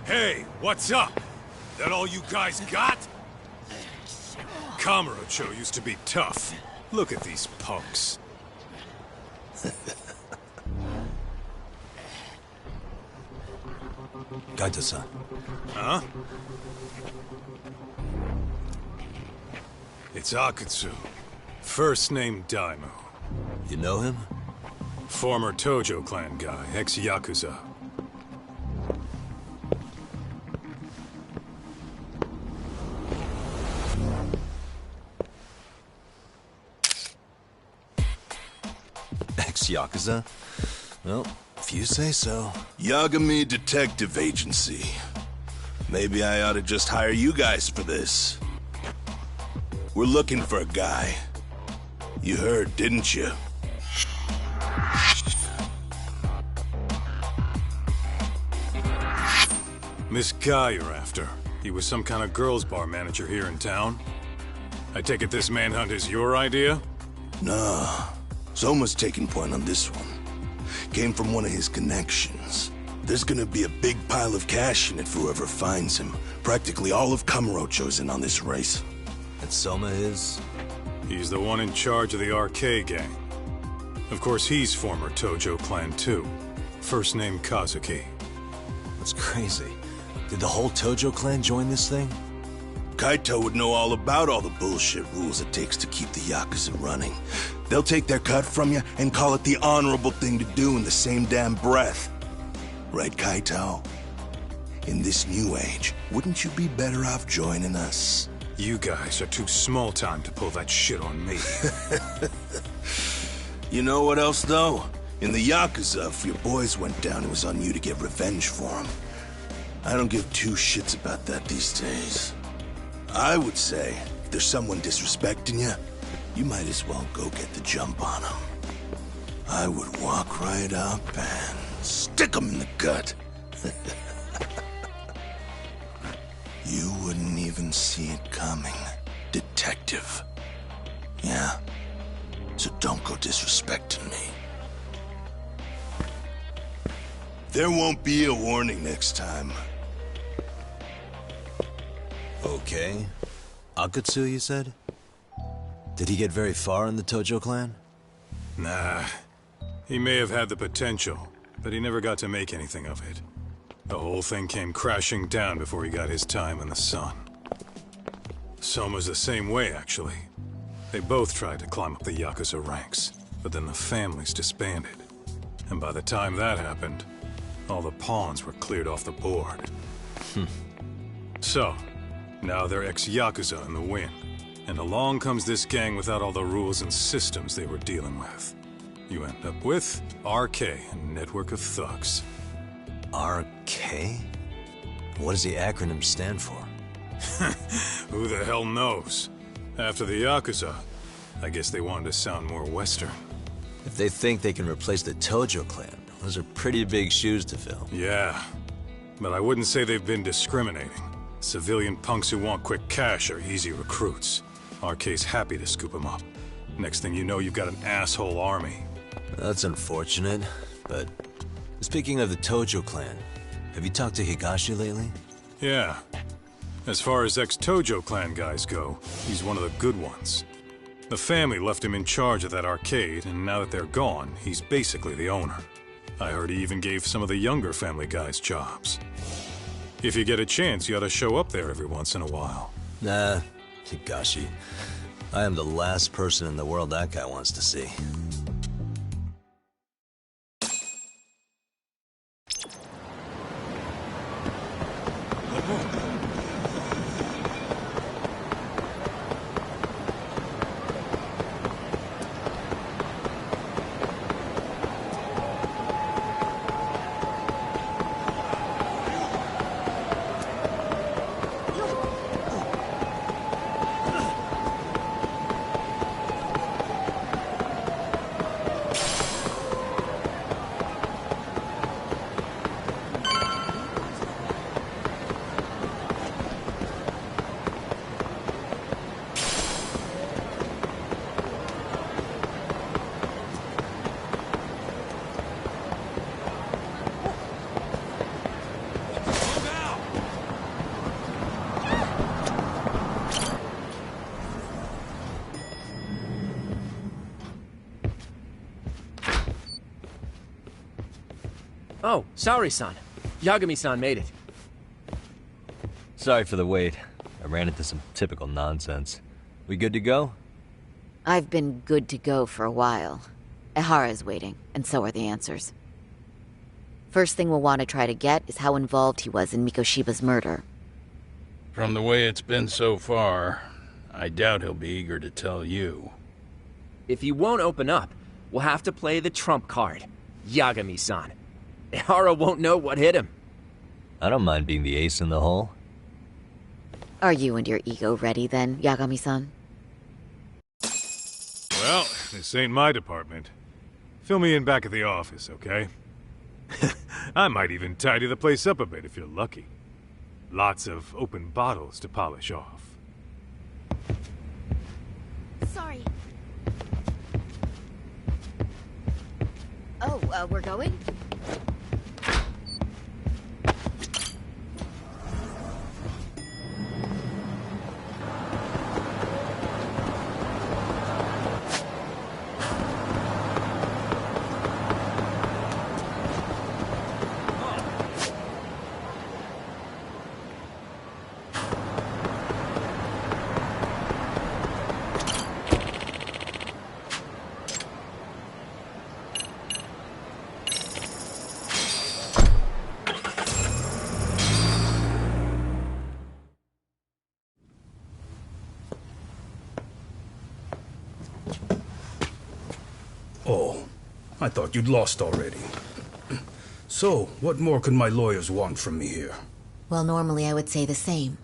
Hey, what's up? That all you guys got? Kamurocho used to be tough. Look at these punks. Kaito-san. Huh? It's Akatsu. First name Daimyo. You know him? Former Tojo clan guy, ex-Yakuza. Ex-Yakuza? Well, if you say so. Yagami Detective Agency. Maybe I ought to just hire you guys for this. We're looking for a guy. You heard, didn't you? This guy you're after, he was some kind of girls' bar manager here in town? I take it this manhunt is your idea? Nah. Soma's taking point on this one. Came from one of his connections. There's gonna be a big pile of cash in it for whoever finds him. Practically all of Kamurocho's in on this race. And Soma is? He's the one in charge of the RK gang. Of course, he's former Tojo clan too. First name Kazuki. That's crazy. Did the whole Tojo clan join this thing? Kaito would know all about all the bullshit rules it takes to keep the Yakuza running. They'll take their cut from you and call it the honorable thing to do in the same damn breath. Right, Kaito? In this new age, wouldn't you be better off joining us? You guys are too small time to pull that shit on me. You know what else, though? In the Yakuza, if your boys went down, it was on you to get revenge for them. I don't give two shits about that these days. I would say, if there's someone disrespecting you, you might as well go get the jump on them. I would walk right up and stick them in the gut. You wouldn't even see it coming, detective. Yeah? So don't go disrespecting me. There won't be a warning next time. Okay. Akutsu, you said? Did he get very far in the Tojo clan? Nah. He may have had the potential, but he never got to make anything of it. The whole thing came crashing down before he got his time in the sun. Soma's the same way, actually. They both tried to climb up the Yakuza ranks, but then the families disbanded. And by the time that happened, all the pawns were cleared off the board. So, now they're ex-Yakuza in the wind. And along comes this gang without all the rules and systems they were dealing with. You end up with RK, a network of thugs. RK? What does the acronym stand for? Who the hell knows? After the Yakuza, I guess they wanted to sound more Western. If they think they can replace the Tojo clan, those are pretty big shoes to fill. Yeah, but I wouldn't say they've been discriminating. Civilian punks who want quick cash are easy recruits. RK's happy to scoop them up. Next thing you know, you've got an asshole army. That's unfortunate, but speaking of the Tojo clan, have you talked to Higashi lately? Yeah. As far as ex-Tojo clan guys go, he's one of the good ones. The family left him in charge of that arcade, and now that they're gone, he's basically the owner. I heard he even gave some of the younger family guys jobs. If you get a chance, you ought to show up there every once in a while. Nah, Higashi. I am the last person in the world that guy wants to see. Oh, sorry-san. Yagami-san made it. Sorry for the wait. I ran into some typical nonsense. We good to go? I've been good to go for a while. Ehara is waiting, and so are the answers. First thing we'll want to try to get is how involved he was in Mikoshiba's murder. From the way it's been so far, I doubt he'll be eager to tell you. If he won't open up, we'll have to play the trump card. Yagami-san. Ehara won't know what hit him. I don't mind being the ace in the hole. Are you and your ego ready then, Yagami-san? Well, this ain't my department. Fill me in back at the office, okay? I might even tidy the place up a bit if you're lucky. Lots of open bottles to polish off. Sorry. Oh, we're going? Oh, I thought you'd lost already. So, what more can my lawyers want from me here? Well, normally I would say the same.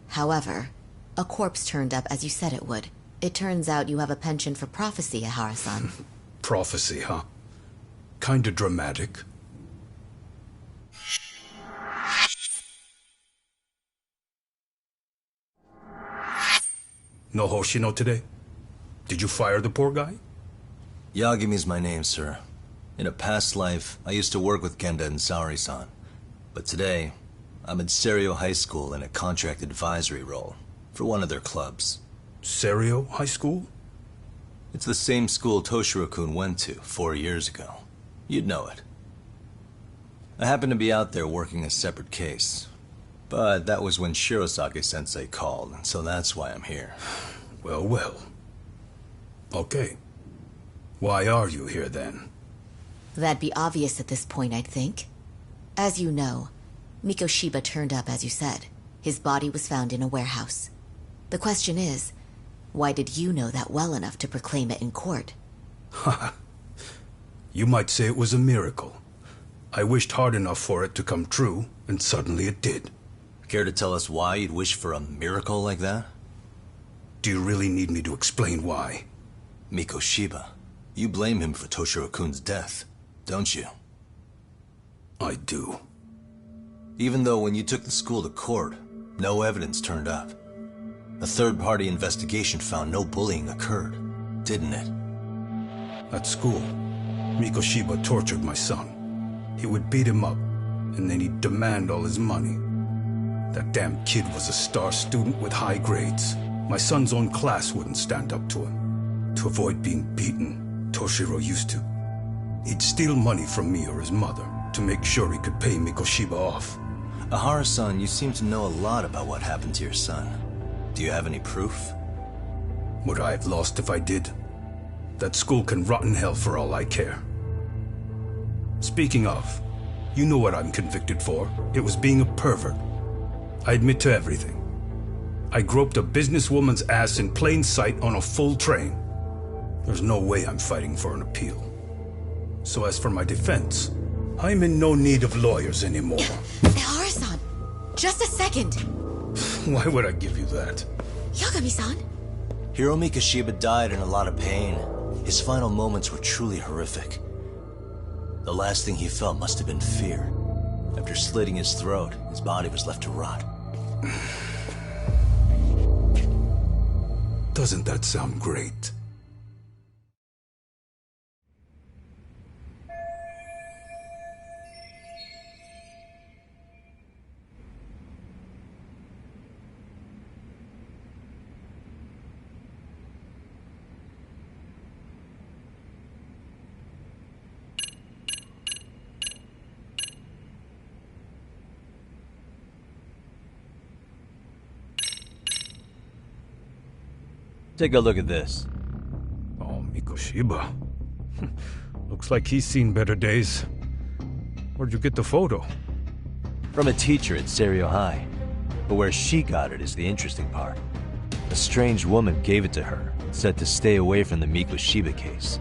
However, a corpse turned up as you said it would. It turns out you have a penchant for prophecy, Ehara-san. Prophecy, huh? Kinda dramatic. No Hoshino today? Did you fire the poor guy? Yagami's my name, sir. In a past life, I used to work with Kenda and Saori-san. But today, I'm at Serio High School in a contract advisory role for one of their clubs. Serio High School? It's the same school Toshiro-kun went to 4 years ago. You'd know it. I happened to be out there working a separate case. But that was when Shirosake-sensei called, so that's why I'm here. Well, well. Okay. Why are you here, then? That'd be obvious at this point, I'd think. As you know, Mikoshiba turned up as you said. His body was found in a warehouse. The question is, why did you know that well enough to proclaim it in court? Haha. You might say it was a miracle. I wished hard enough for it to come true, and suddenly it did. Care to tell us why you'd wish for a miracle like that? Do you really need me to explain why? Mikoshiba. You blame him for Toshiro-kun's death, don't you? I do. Even though when you took the school to court, no evidence turned up. A third-party investigation found no bullying occurred, didn't it? At school, Mikoshiba tortured my son. He would beat him up, and then he'd demand all his money. That damn kid was a star student with high grades. My son's own class wouldn't stand up to him. To avoid being beaten, Toshiro used to. He'd steal money from me or his mother to make sure he could pay Mikoshiba off. Ehara-san, you seem to know a lot about what happened to your son. Do you have any proof? Would I have lost if I did? That school can rot in hell for all I care. Speaking of, you know what I'm convicted for. It was being a pervert. I admit to everything. I groped a businesswoman's ass in plain sight on a full train. There's no way I'm fighting for an appeal. So as for my defense, I'm in no need of lawyers anymore. Ehara-san, just a second. Why would I give you that? Yagami-san? Hiro Mikoshiba died in a lot of pain. His final moments were truly horrific. The last thing he felt must have been fear. After slitting his throat, his body was left to rot. Doesn't that sound great? Take a look at this. Mikoshiba? Looks like he's seen better days. Where'd you get the photo? From a teacher at Serio High. But where she got it is the interesting part. A strange woman gave it to her, said to stay away from the Mikoshiba case.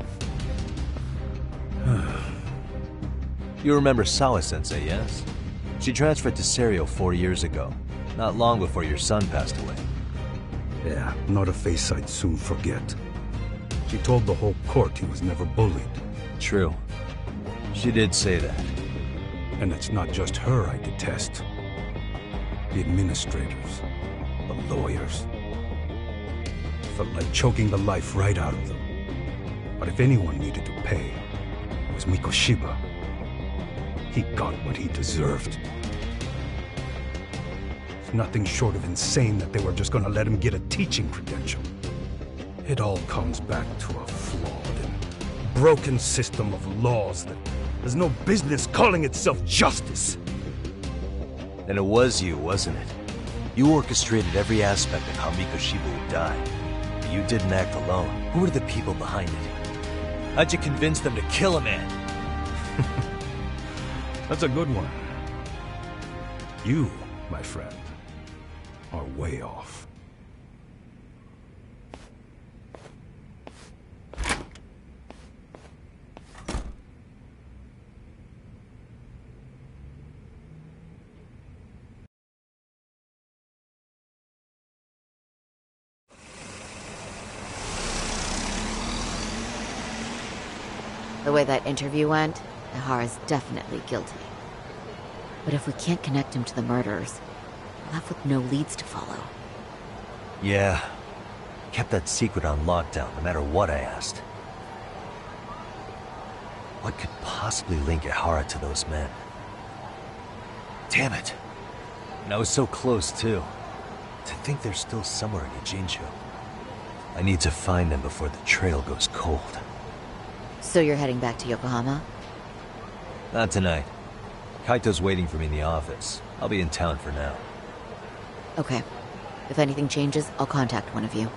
You remember Sawa-sensei, yes? She transferred to Serio 4 years ago, not long before your son passed away. Yeah, not a face I'd soon forget. She told the whole court he was never bullied. True. She did say that. And it's not just her I detest. The administrators, the lawyers. Felt like choking the life right out of them. But if anyone needed to pay, it was Mikoshiba. He got what he deserved. It's nothing short of insane that they were just gonna let him get a teaching credential. It all comes back to a flawed and broken system of laws that has no business calling itself justice. Then it was you, wasn't it? You orchestrated every aspect of how Mikoshiba would die. But you didn't act alone. Who were the people behind it? How'd you convince them to kill a man? That's a good one. You, my friend, are way off. The way that interview went, Ihara's definitely guilty. But if we can't connect him to the murderers, we're left with no leads to follow. Yeah. Kept that secret on lockdown, no matter what I asked. What could possibly link Ihara to those men? Damn it. And I was so close, too. To think they're still somewhere in Ijincho. I need to find them before the trail goes cold. So you're heading back to Yokohama? Not tonight. Kaito's waiting for me in the office. I'll be in town for now. Okay. If anything changes, I'll contact one of you.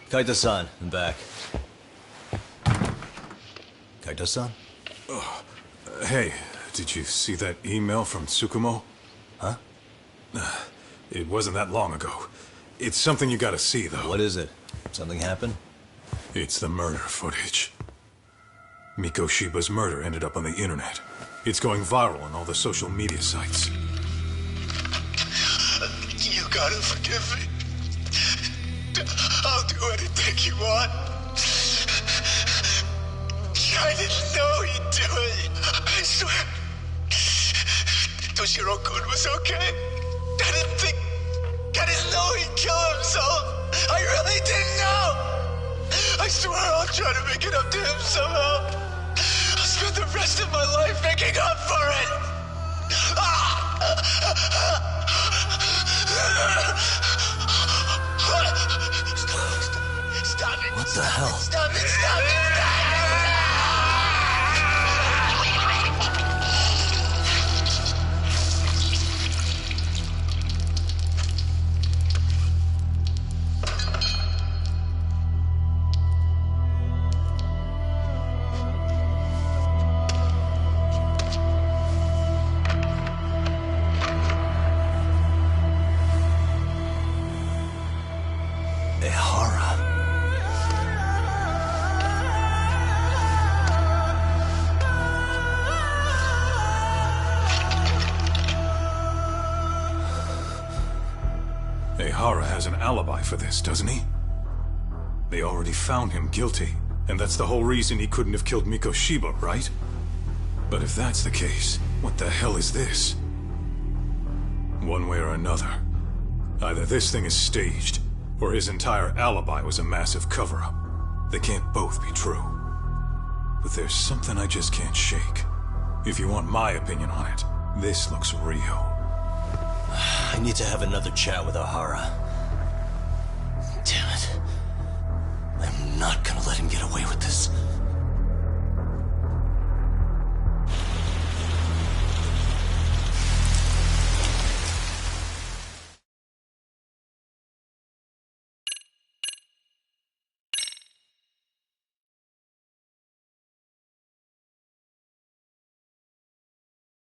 Kaito-san, I'm back. Kaito-san? Hey, did you see that email from Tsukumo? Huh? It wasn't that long ago. It's something you gotta see, though. What is it? Something happened? It's the murder footage. Mikoshiba's murder ended up on the internet. It's going viral on all the social media sites. You gotta forgive me. I'll do anything you want. I didn't know he'd do it. I swear. Toshiro-kun was okay. I didn't know he'd kill himself. I really didn't know. I swear I'll try to make it up to him somehow. I'll spend the rest of my life making up for it. Stop it! What the hell? Stop it! Stop it! Ihara has an alibi for this, doesn't he? They already found him guilty, and that's the whole reason he couldn't have killed Mikoshiba, right? But if that's the case, What the hell is this? One way or another, either this thing is staged, or his entire alibi was a massive cover-up. They can't both be true. But there's something I just can't shake. If you want my opinion on it, this looks real. I need to have another chat with O'Hara.